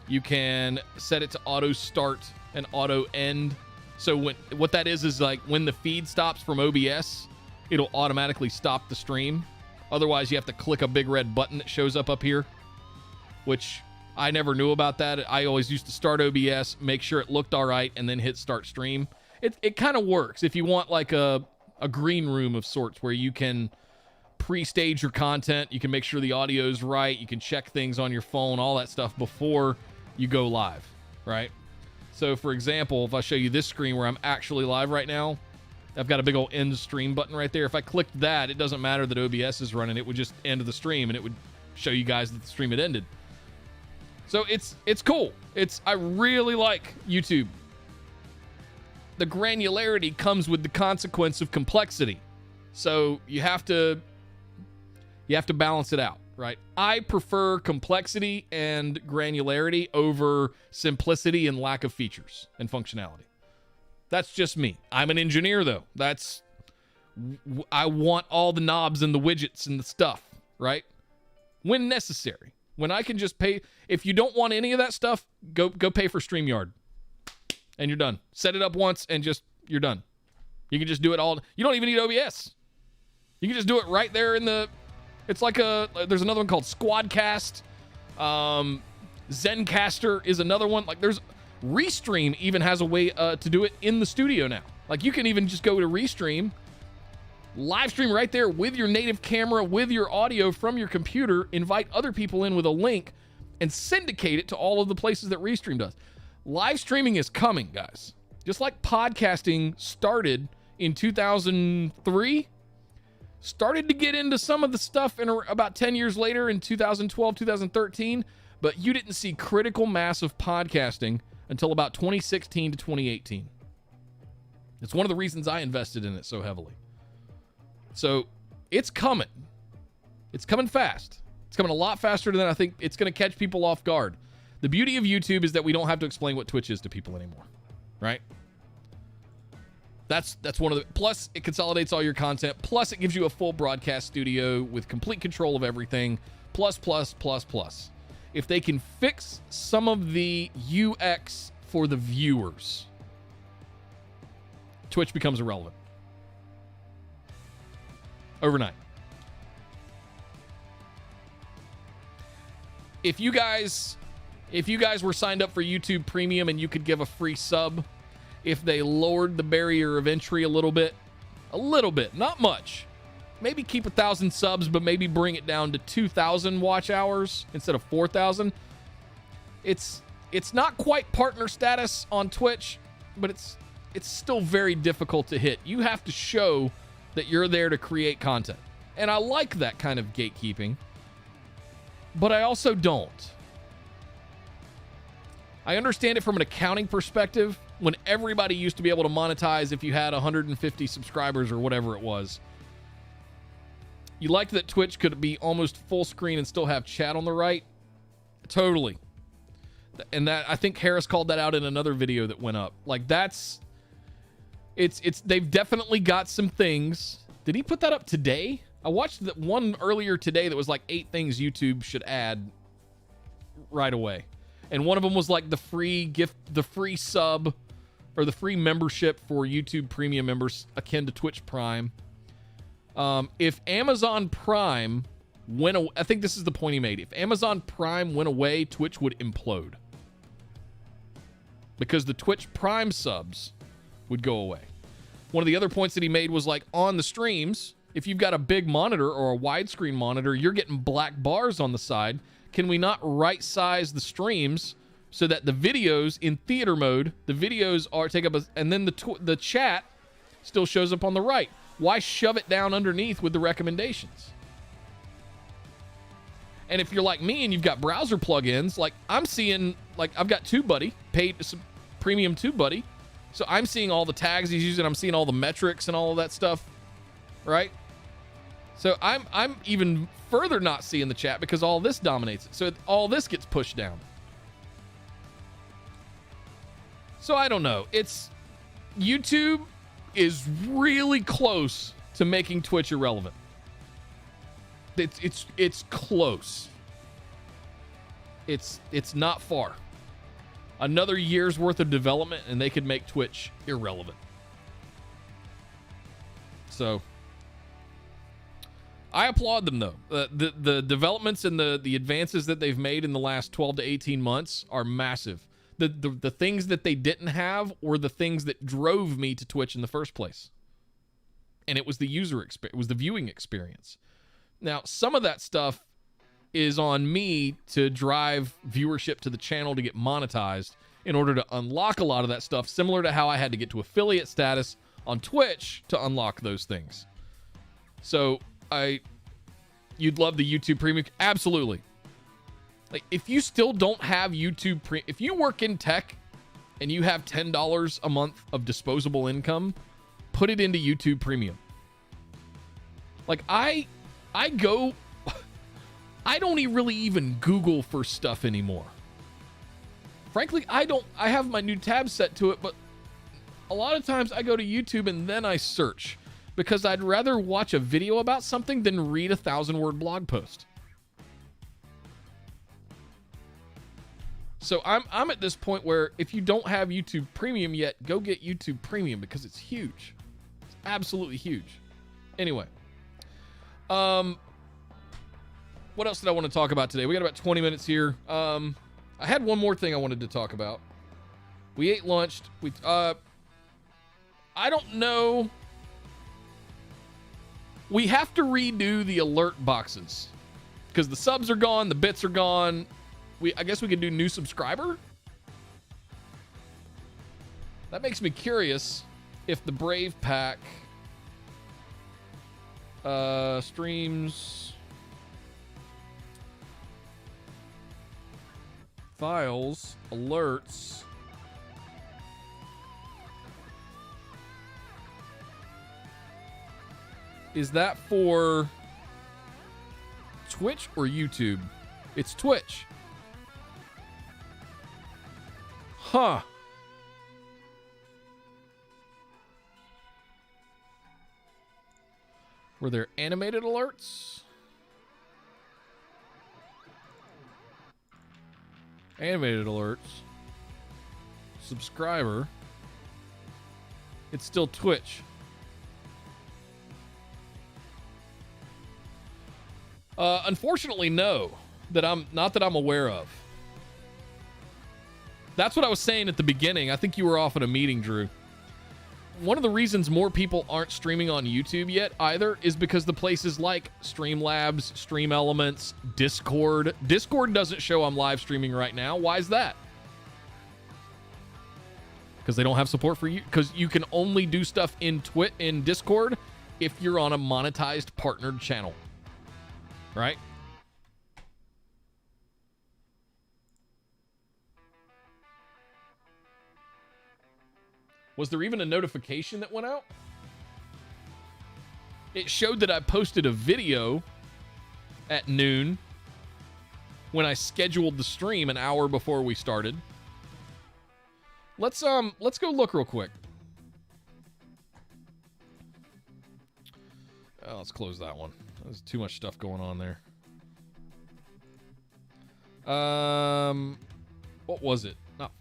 You can set it to auto start and auto end. So what that is like when the feed stops from OBS, it'll automatically stop the stream. Otherwise, you have to click a big red button that shows up here, which I never knew about that. I always used to start OBS, make sure it looked all right, and then hit start stream. It kind of works if you want like a green room of sorts where you can pre-stage your content. You can make sure the audio's right. You can check things on your phone, all that stuff before you go live, right? So, for example, if I show you this screen where I'm actually live right now, I've got a big old end stream button right there. If I clicked that, it doesn't matter that OBS is running. It would just end the stream, and it would show you guys that the stream had ended. So it's cool. I really like YouTube. The granularity comes with the consequence of complexity. So you have to balance it out, right? I prefer complexity and granularity over simplicity and lack of features and functionality. That's just me. I'm an engineer, though. I want all the knobs and the widgets and the stuff, right? When necessary. When I can just pay. If you don't want any of that stuff, go pay for StreamYard. And you're done. Set it up once and you're done. You can just do it all. You don't even need OBS. You can just do it right there in the. It's like there's another one called Squadcast. Zencaster is another one. Like there's Restream even has a way to do it in the studio now. Like you can even just go to Restream, live stream right there with your native camera, with your audio from your computer, invite other people in with a link, and syndicate it to all of the places that Restream does. Live streaming is coming, guys. Just like podcasting started in 2003, started to get into some of the stuff in about 10 years later in 2012, 2013, but you didn't see critical mass of podcasting until about 2016 to 2018. It's one of the reasons I invested in it so heavily. So it's coming. It's coming fast. It's coming a lot faster than I think. It's going to catch people off guard. The beauty of YouTube is that we don't have to explain what Twitch is to people anymore, right? That's one of the, plus it consolidates all your content, plus it gives you a full broadcast studio with complete control of everything, plus. If they can fix some of the UX for the viewers, Twitch becomes irrelevant. Overnight. If you guys were signed up for YouTube Premium and you could give a free sub, if they lowered the barrier of entry a little bit, not much, maybe keep 1,000 subs, but maybe bring it down to 2,000 watch hours instead of 4,000. It's not quite partner status on Twitch, but it's still very difficult to hit. You have to show that you're there to create content. And I like that kind of gatekeeping, but I also don't. I understand it from an accounting perspective when everybody used to be able to monetize if you had 150 subscribers or whatever it was. You liked that Twitch could be almost full screen and still have chat on the right? Totally. And that, I think Harris called that out in another video that went up. Like they've definitely got some things. Did he put that up today? I watched that one earlier today that was like 8 things YouTube should add right away. And one of them was like the free gift, the free sub, or the free membership for YouTube Premium members akin to Twitch Prime. If Amazon Prime went away, I think this is the point he made. If Amazon Prime went away, Twitch would implode. Because the Twitch Prime subs would go away. One of the other points that he made was like on the streams, if you've got a big monitor or a widescreen monitor, you're getting black bars on the side. Can we not right size the streams so that the videos in theater mode, the videos are take up and then the chat still shows up on the right? Why shove it down underneath with the recommendations? And if you're like me and you've got browser plugins, like I'm seeing, like I've got TubeBuddy, paid premium TubeBuddy, so I'm seeing all the tags he's using. I'm seeing all the metrics and all of that stuff, right? So I'm even further not seeing the chat because all this dominates it. So all this gets pushed down. So I don't know. YouTube is really close to making Twitch irrelevant. It's close. It's not far. Another year's worth of development, and they could make Twitch irrelevant. So I applaud them, though. The developments and the advances that they've made in the last 12 to 18 months are massive. The things that they didn't have were the things that drove me to Twitch in the first place. And it was the user experience, it was the viewing experience. Now, some of that stuff is on me to drive viewership to the channel to get monetized in order to unlock a lot of that stuff, similar to how I had to get to affiliate status on Twitch to unlock those things. So you'd love the YouTube Premium? Absolutely. Like, if you still don't have YouTube if you work in tech and you have $10 a month of disposable income, put it into YouTube Premium. Like, I don't really even Google for stuff anymore. Frankly, I have my new tab set to it, but a lot of times I go to YouTube and then I search, because I'd rather watch a video about something than read a 1,000-word blog post. So I'm at this point where if you don't have YouTube Premium yet, go get YouTube Premium, because it's huge. It's absolutely huge. Anyway, what else did I want to talk about today? We got about 20 minutes here. I had one more thing I wanted to talk about. We ate lunch. I don't know. We have to redo the alert boxes because the subs are gone, the bits are gone. I guess we could do new subscriber. That makes me curious if the Brave Pack streams files alerts is that for Twitch or YouTube? It's Twitch. Huh. Were there animated alerts? Animated alerts. Subscriber. It's still Twitch. Unfortunately, no. Not that I'm aware of. That's what I was saying at the beginning. I think you were off at a meeting, Drew. One of the reasons more people aren't streaming on YouTube yet either is because the places like Streamlabs, Stream Elements, Discord. Discord doesn't show I'm live streaming right now. Why is that? Because they don't have support for you. Because you can only do stuff in Discord if you're on a monetized partnered channel. Right? Was there even a notification that went out? It showed that I posted a video at noon when I scheduled the stream an hour before we started. Let's go look real quick. Oh, let's close that one. There's too much stuff going on there. What was it? Not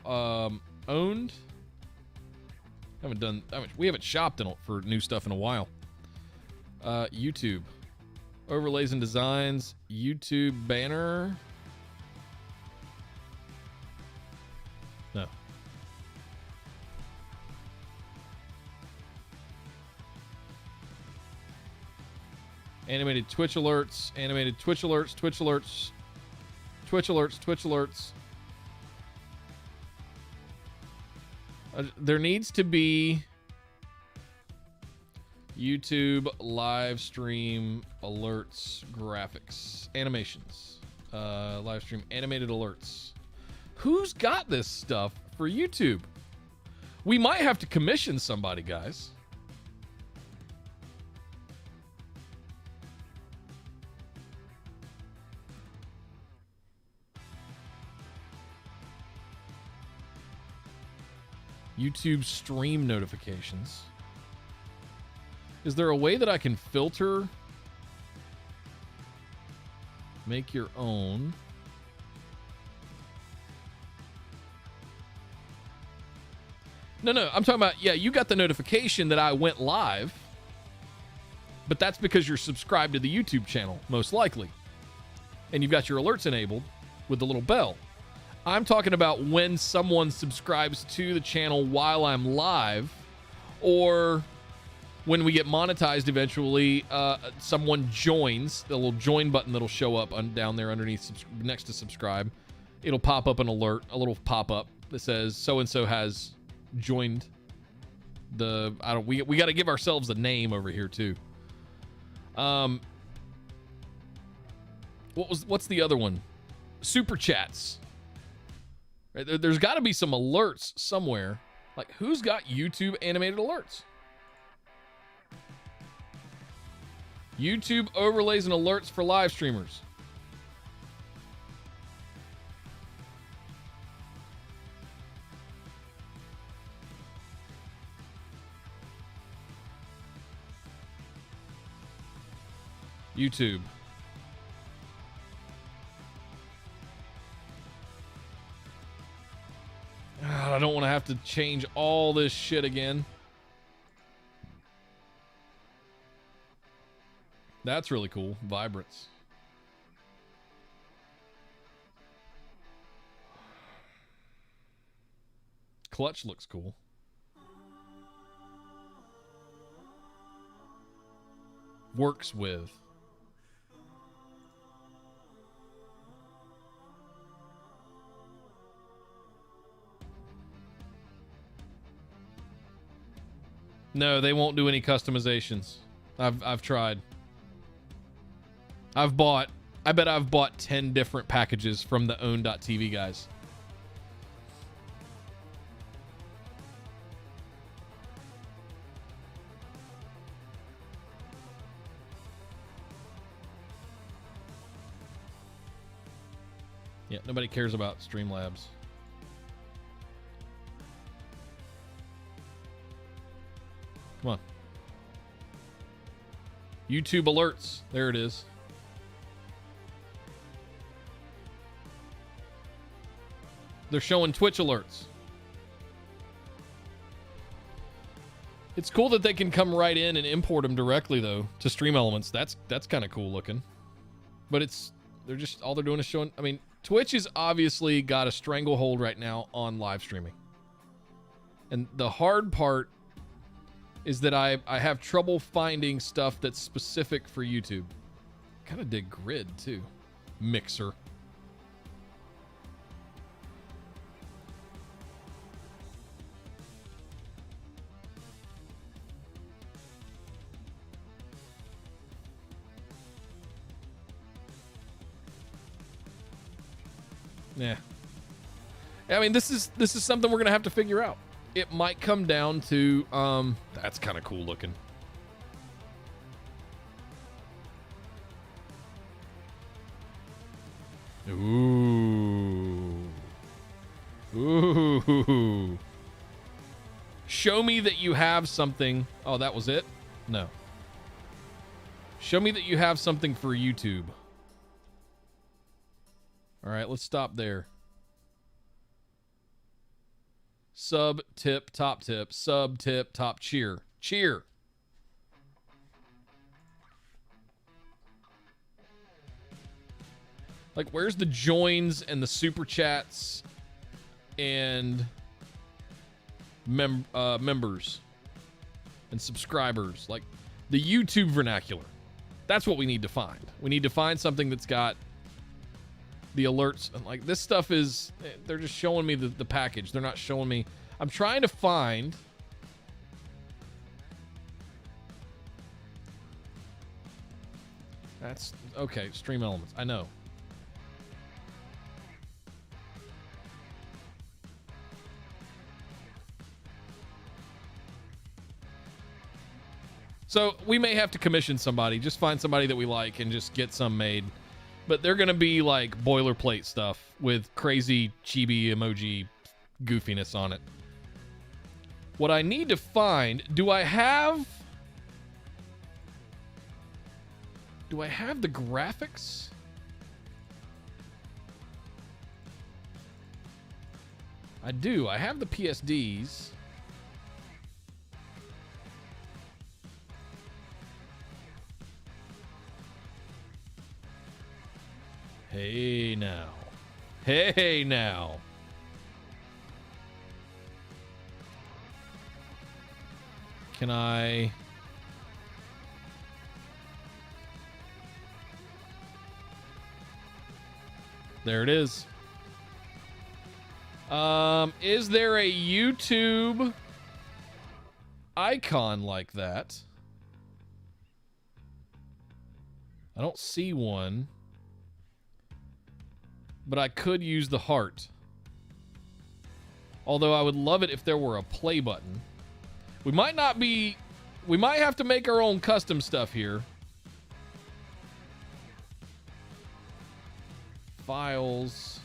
owned. We haven't shopped for new stuff in a while. YouTube overlays and designs. YouTube banner. No. Animated Twitch alerts, animated Twitch alerts, Twitch alerts, Twitch alerts, Twitch alerts. There needs to be YouTube live stream alerts, graphics, animations, live stream animated alerts. Who's got this stuff for YouTube? We might have to commission somebody, guys. YouTube stream notifications. Is there a way that I can filter? Make your own. No, I'm talking about, yeah, you got the notification that I went live, but that's because you're subscribed to the YouTube channel, most likely. And you've got your alerts enabled with the little bell. I'm talking about when someone subscribes to the channel while I'm live, or when we get monetized eventually, someone joins, the little join button that'll show up down there underneath, next to subscribe. It'll pop up an alert, a little pop-up that says so-and-so has joined the, we got to give ourselves a name over here too. What's the other one? Super chats. Right, there's got to be some alerts somewhere. Like, who's got YouTube animated alerts? YouTube overlays and alerts for live streamers. YouTube. God, I don't want to have to change all this shit again. That's really cool. Vibrance. Clutch looks cool. Works with. No, they won't do any customizations. I've tried. I bet I've bought 10 different packages from the own.tv guys. Yeah, nobody cares about Streamlabs. Come on. YouTube alerts. There it is. They're showing Twitch alerts. It's cool that they can come right in and import them directly though to Stream Elements. That's kind of cool looking. But they're just, all they're doing is showing, I mean, Twitch has obviously got a stranglehold right now on live streaming. And the hard part is that I have trouble finding stuff that's specific for YouTube. Kind of dig Grid too. Mixer. Yeah. I mean, this is something we're gonna have to figure out. It might come down to that's kind of cool looking. Ooh. Show me that you have something. Oh, that was it? No. Show me that you have something for YouTube. All right, let's stop there. Sub, tip, top tip. Sub, tip, top, cheer. Cheer. Like, where's the joins and the super chats and members and subscribers? Like, the YouTube vernacular. That's what we need to find. We need to find something that's got the alerts. Like, this stuff is, they're just showing me the package. They're not showing me. I'm trying to find. That's okay. Stream Elements. I know. So we may have to commission somebody. Just find somebody that we like and just get some made. But they're going to be like boilerplate stuff with crazy chibi emoji goofiness on it. What I need to find, do I have the graphics? I do. I have the PSDs. Hey now. Hey now. Can I... There it is. Is there a YouTube icon like that? I don't see one. But I could use the heart. Although I would love it if there were a play button. We might not be... We might have to make our own custom stuff here. Files.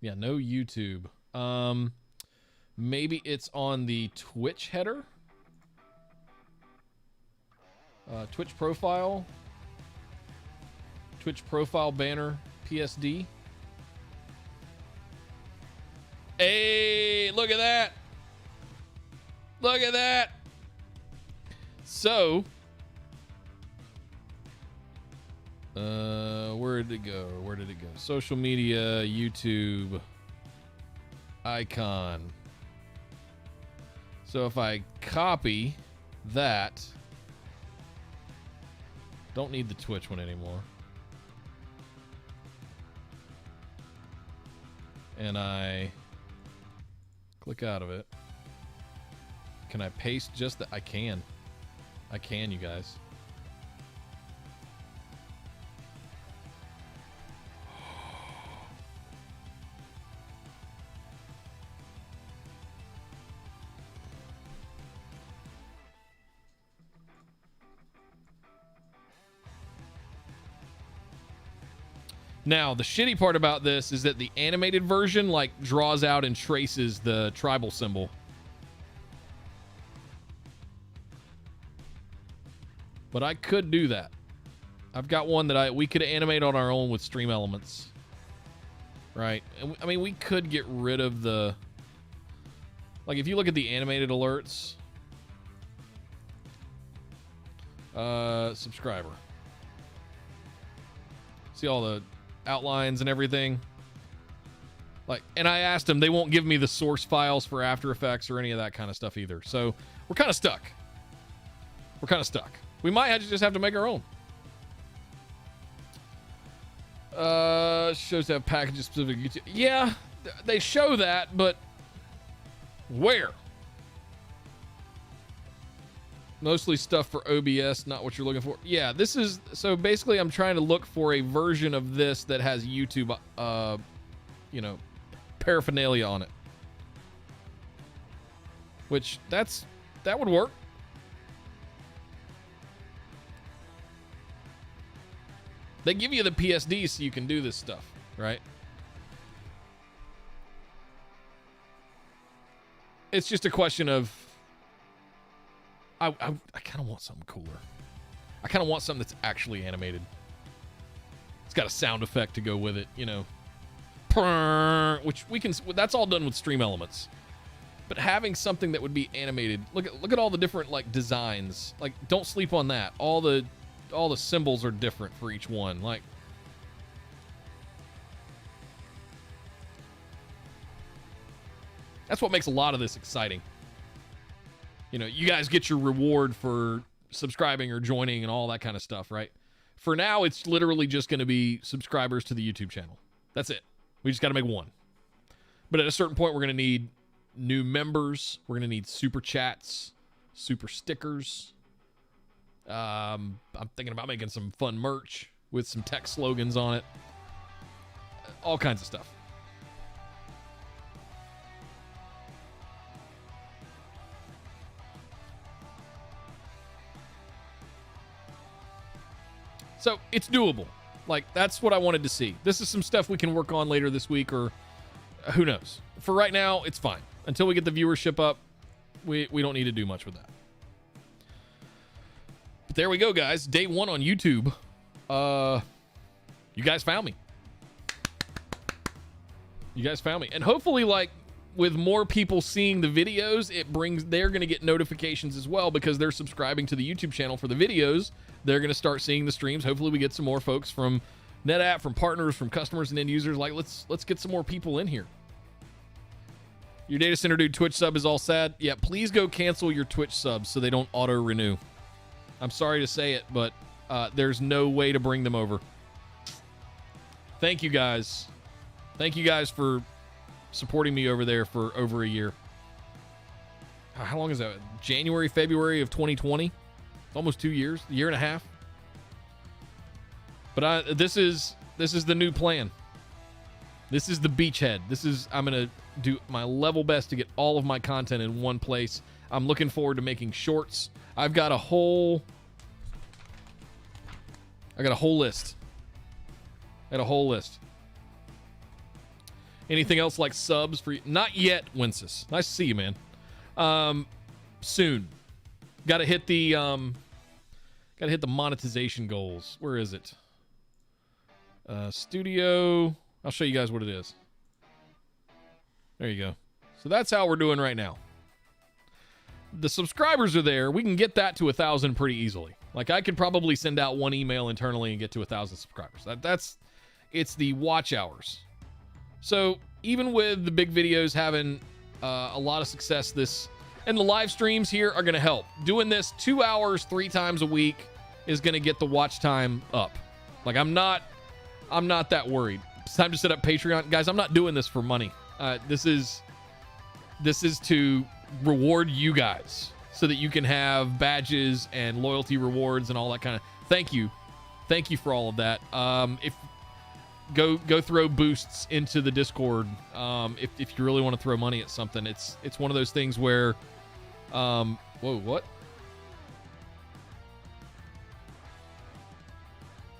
Yeah, no YouTube. Maybe it's on the Twitch header. Twitch profile. Twitch profile banner. PSD. Hey, look at that. Look at that. So, where did it go? Where did it go? Social media, YouTube, icon. So if I copy that, don't need the Twitch one anymore. And I click out of it. Can I paste just that? I can, you guys. Now, the shitty part about this is that the animated version, like, draws out and traces the tribal symbol. But I could do that. I've got one that we could animate on our own with Stream Elements. Right? And I mean, we could get rid of the... Like, if you look at the animated alerts... subscriber. See all the outlines and everything? Like, and I asked them, they won't give me the source files for After Effects or any of that kind of stuff either. So, we're kind of stuck. We're kind of stuck. We might just have to make our own. Shows have packages specific YouTube. Yeah, they show that, but where? Mostly stuff for OBS, not what you're looking for. Yeah, this is... So basically, I'm trying to look for a version of this that has YouTube, you know, paraphernalia on it. Which, that would work. They give you the PSD so you can do this stuff, right? It's just a question of... I kind of want something cooler. I kind of want something that's actually animated. It's got a sound effect to go with it, you know. Which we can... That's all done with Stream Elements. But having something that would be animated... Look at all the different, like, designs. Like, don't sleep on that. All the symbols are different for each one. Like... That's what makes a lot of this exciting. You know, you guys get your reward for subscribing or joining and all that kind of stuff, right? For now, it's literally just going to be subscribers to the YouTube channel. That's it. We just got to make one. But at a certain point, we're going to need new members. We're going to need super chats, super stickers. I'm thinking about making some fun merch with some tech slogans on it. All kinds of stuff. So, it's doable. Like, that's what I wanted to see. This is some stuff we can work on later this week, or who knows. For right now, it's fine. Until we get the viewership up, we don't need to do much with that. But there we go, guys. Day one on YouTube. You guys found me. You guys found me. And hopefully, like, with more people seeing the videos, they're going to get notifications as well because they're subscribing to the YouTube channel for the videos. They're going to start seeing the streams. Hopefully we get some more folks from NetApp, from partners, from customers and end users. Like, let's get some more people in here. Your Data Center Dude Twitch sub is all sad. Yeah, please go cancel your Twitch subs so they don't auto-renew. I'm sorry to say it, but there's no way to bring them over. Thank you guys. Thank you guys for supporting me over there for over a year. How long is that? January, February of 2020? Almost 2 years, a year and a half. But this is the new plan. This is the beachhead. I'm gonna do my level best to get all of my content in one place. I'm looking forward to making shorts. I've got a whole list. Anything else like subs for you? Not yet, Wences. Nice to see you, man. Soon. Gotta hit the monetization goals. Where is it? Studio. I'll show you guys what it is. There you go. So that's how we're doing right now. The subscribers are there. We can get that to 1,000 pretty easily. Like, I could probably send out one email internally and get to 1,000 subscribers. It's the watch hours. So even with the big videos having a lot of success, and the live streams here are going to help. Doing this 2 hours 3 times a week is going to get the watch time up. Like, I'm not that worried. It's time to set up Patreon, guys. I'm not doing this for money. This is to reward you guys so that you can have badges and loyalty rewards and all that kind of. Thank you for all of that. If go throw boosts into the Discord if you really want to throw money at something. It's one of those things where whoa, what?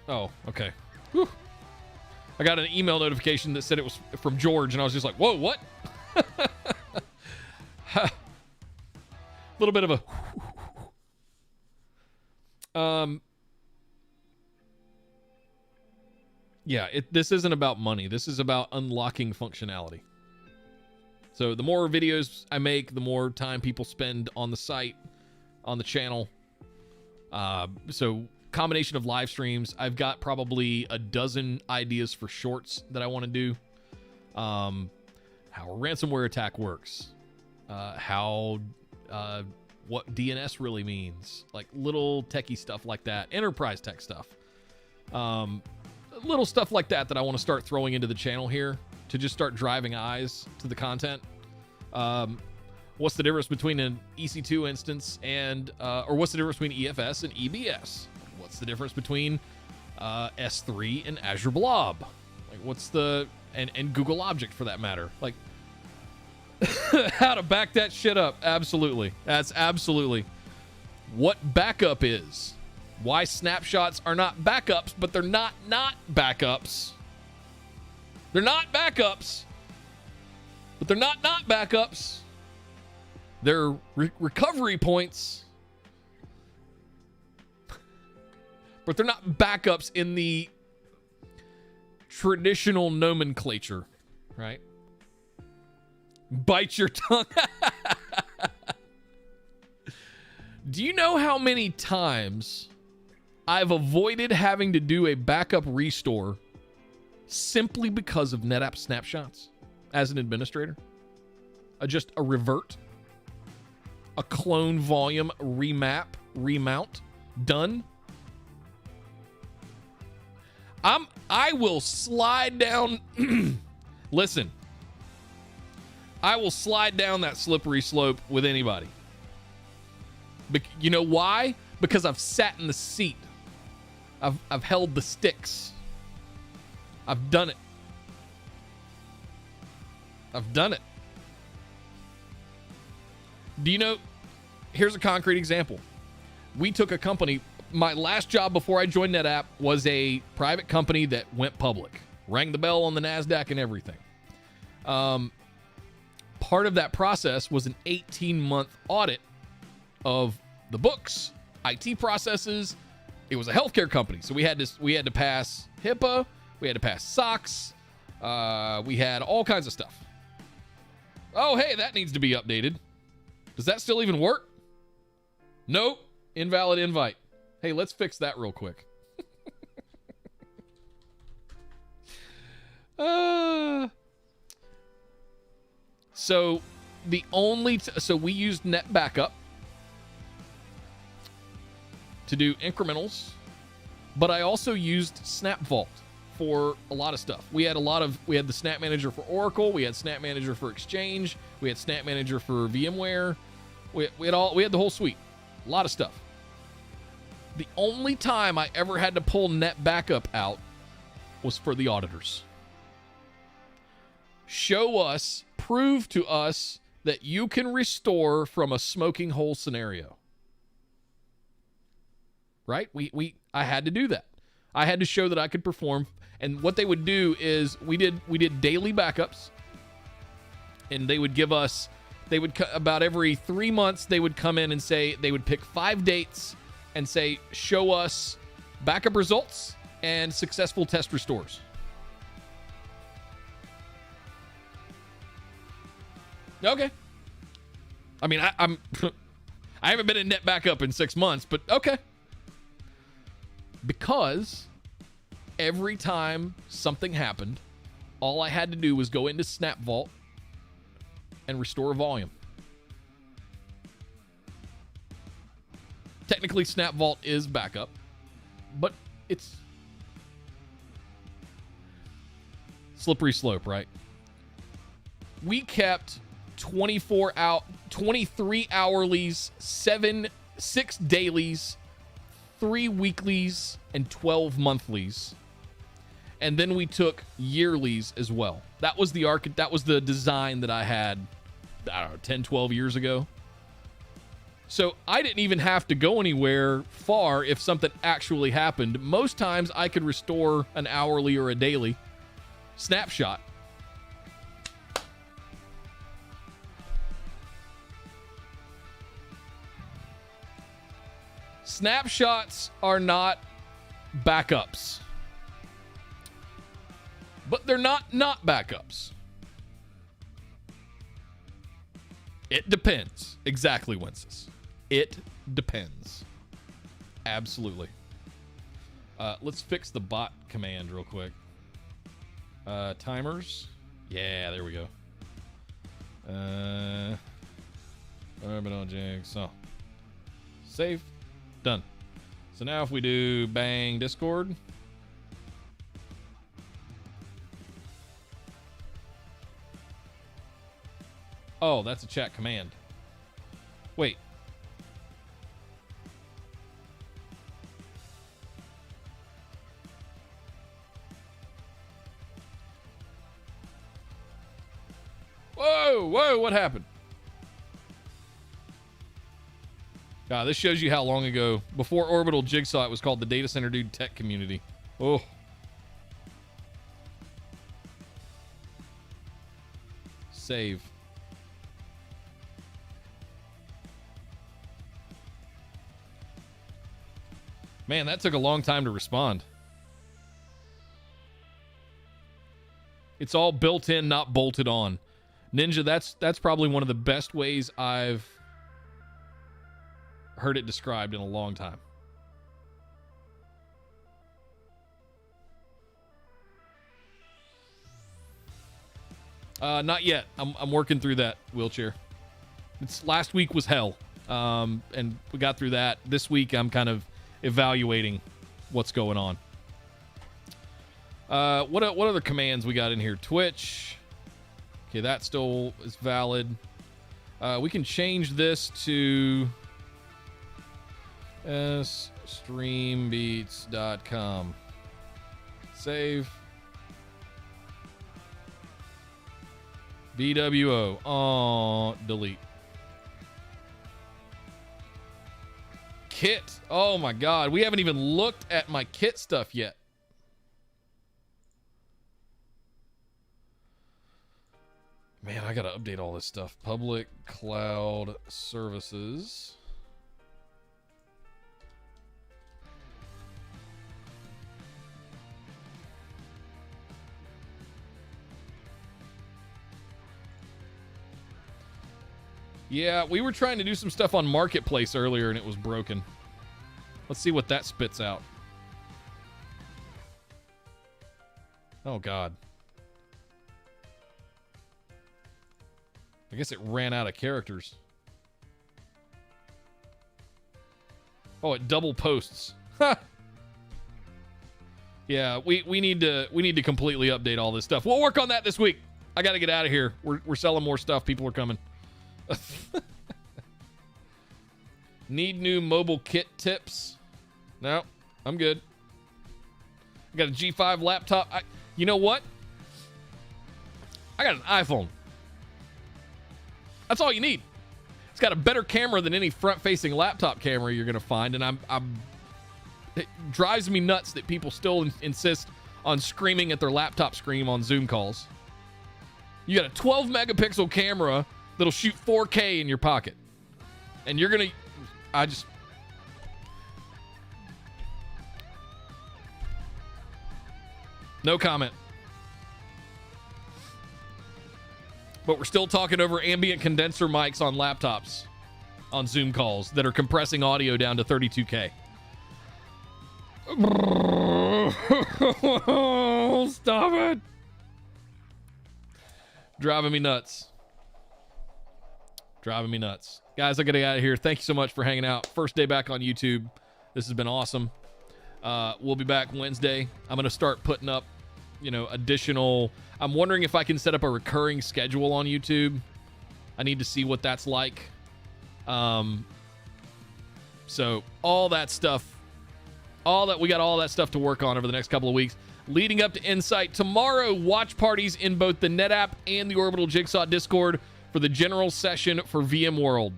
Oh, okay. Whew. I got an email notification that said it was from George, and I was just like, whoa, what? A little bit of a yeah, this isn't about money. This is about unlocking functionality. So the more videos I make, the more time people spend on the site, on the channel. So combination of live streams. I've got probably a dozen ideas for shorts that I want to do. How a ransomware attack works. What DNS really means. Like little techie stuff like that. Enterprise tech stuff. Little stuff like that I want to start throwing into the channel here to just start driving eyes to the content. What's the difference between an EC2 instance and, or what's the difference between EFS and EBS? What's the difference between S3 and Azure Blob? Like, what's the, and Google Object for that matter? Like, how to back that shit up? Absolutely. That's absolutely what backup is. Why snapshots are not backups, but they're not backups. They're not backups, but they're not backups. They're recovery points, but they're not backups in the traditional nomenclature, right? Bite your tongue. Do you know how many times I've avoided having to do a backup restore simply because of NetApp snapshots as an administrator? Just a revert, a clone volume remount, done. I will slide down. Listen, I will slide down that slippery slope with anybody. You know why? Because I've sat in the seat. I've held the sticks. I've done it. I've done it. Do you know? Here's a concrete example. We took a company. My last job before I joined NetApp was a private company that went public. Rang the bell on the NASDAQ and everything. Part of that process was an 18-month audit of the books, IT processes. It was a healthcare company, so we had to pass HIPAA, we had to pass SOX, We had all kinds of stuff. Oh, hey, that needs to be updated. Does that still even work? Nope. Invalid invite. Hey, let's fix that real quick. So we used net backup to do incrementals, but I also used Snap Vault for a lot of stuff. We had the Snap Manager for Oracle, we had Snap Manager for Exchange, we had Snap Manager for VMware. We had the whole suite. A lot of stuff. The only time I ever had to pull net backup out was for the auditors. Show us, prove to us that you can restore from a smoking hole scenario. Right? I had to do that. I had to show that I could perform. And what they would do is we did daily backups, and they would give us, about every 3 months, they would come in and say, they would pick 5 dates and say, show us backup results and successful test restores. Okay. I mean, I haven't been in net backup in 6 months, but okay. Because every time something happened, all I had to do was go into Snap Vault and restore volume. Technically, Snap Vault is backup, but it's slippery slope, right? We kept 23 hourlies, 6 dailies, 3 weeklies, and 12 monthlies. And then we took yearlies as well. That was the design that I had, I don't know, 10, 12 years ago. So I didn't even have to go anywhere far if something actually happened. Most times I could restore an hourly or a daily snapshot. Snapshots are not backups. But they're not backups. It depends. Exactly, Wences. It depends. Absolutely. Let's fix the bot command real quick. Timers. Yeah, there we go. So save. Done. So now if we do bang Discord. Oh, that's a chat command. Wait. Whoa, what happened? God, this shows you how long ago, before Orbital Jigsaw, it was called the DatacenterDude Tech Community. Oh. Save. Man, that took a long time to respond. It's all built in, not bolted on. Ninja, that's probably one of the best ways I've heard it described in a long time. Not yet. I'm working through that, Wheelchair. Last week was hell, and we got through that. This week I'm kind of evaluating what's going on. What other commands we got in here? Twitch. Okay, that still is valid. We can change this to streambeats.com. Save. BWO. Oh, delete. Kit. Oh my God. We haven't even looked at my kit stuff yet. Man, I gotta update all this stuff. Public cloud services. Yeah, we were trying to do some stuff on Marketplace earlier and it was broken. Let's see what that spits out. Oh, God. I guess it ran out of characters. Oh, it double posts. Ha! Yeah, we need to completely update all this stuff. We'll work on that this week. I got to get out of here. We're selling more stuff. People are coming. Need new mobile kit tips? No, I'm good. I got a G5 laptop. You know what? I got an iPhone. That's all you need. It's got a better camera than any front-facing laptop camera you're going to find, and it drives me nuts that people still insist on screaming at their laptop screen on Zoom calls. You got a 12 megapixel camera that'll shoot 4K in your pocket. And you're going to... No comment. But we're still talking over ambient condenser mics on laptops on Zoom calls that are compressing audio down to 32K. Stop it. Driving me nuts. Driving me nuts. Guys, I gotta get out of here. Thank you so much for hanging out. First day back on YouTube. This has been awesome. We'll be back Wednesday. I'm gonna start putting up, additional... I'm wondering if I can set up a recurring schedule on YouTube. I need to see what that's like. So all that stuff, we got all that stuff to work on over the next couple of weeks. Leading up to Insight. Tomorrow, watch parties in both the NetApp and the Orbital Jigsaw Discord for the general session for VMworld.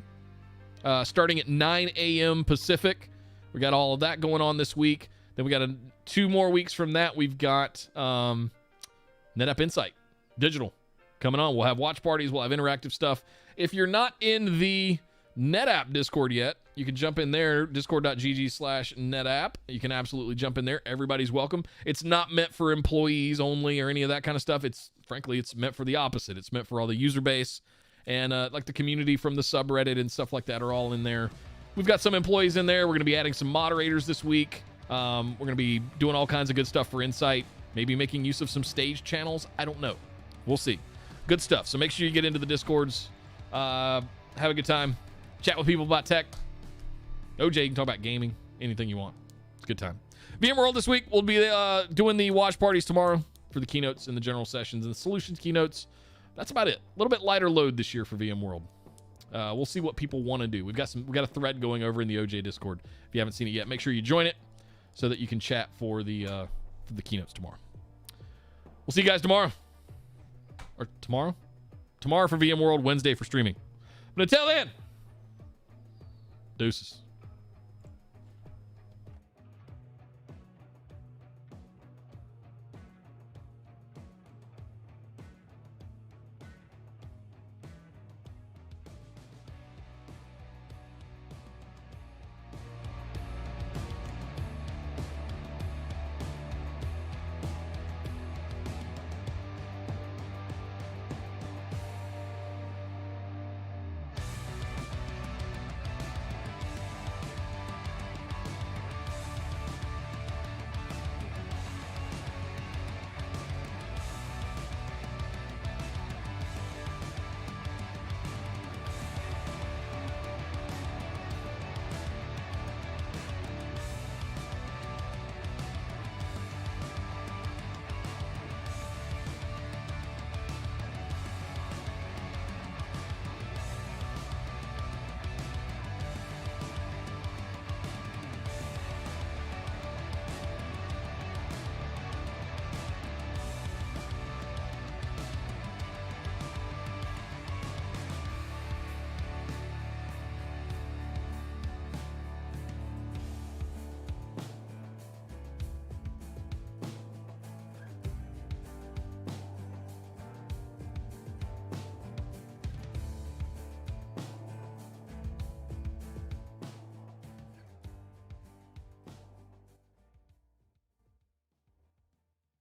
Starting at 9 a.m. Pacific. We got all of that going on this week. Then we got 2 more weeks from that. We've got NetApp Insight Digital coming on. We'll have watch parties. We'll have interactive stuff. If you're not in the NetApp Discord yet, you can jump in there, discord.gg/NetApp. You can absolutely jump in there. Everybody's welcome. It's not meant for employees only or any of that kind of stuff. Frankly, it's meant for the opposite. It's meant for all the user base and like the community from the subreddit and stuff like that are all in there. We've got some employees in there. We're going to be adding some moderators this week. We're going to be doing all kinds of good stuff for Insight. Maybe making use of some stage channels. I don't know. We'll see. Good stuff. So make sure you get into the Discords. Have a good time. Chat with people about tech. OJ, you can talk about gaming. Anything you want. It's a good time. VMworld this week. We'll be doing the watch parties tomorrow for the keynotes and the general sessions and the solutions keynotes. That's about it. A little bit lighter load this year for VMworld. We'll see what people want to do. We've got a thread going over in the OJ Discord. If you haven't seen it yet, make sure you join it so that you can chat for the keynotes tomorrow. We'll see you guys tomorrow. Or tomorrow? Tomorrow for VMworld, Wednesday for streaming. But until then, deuces.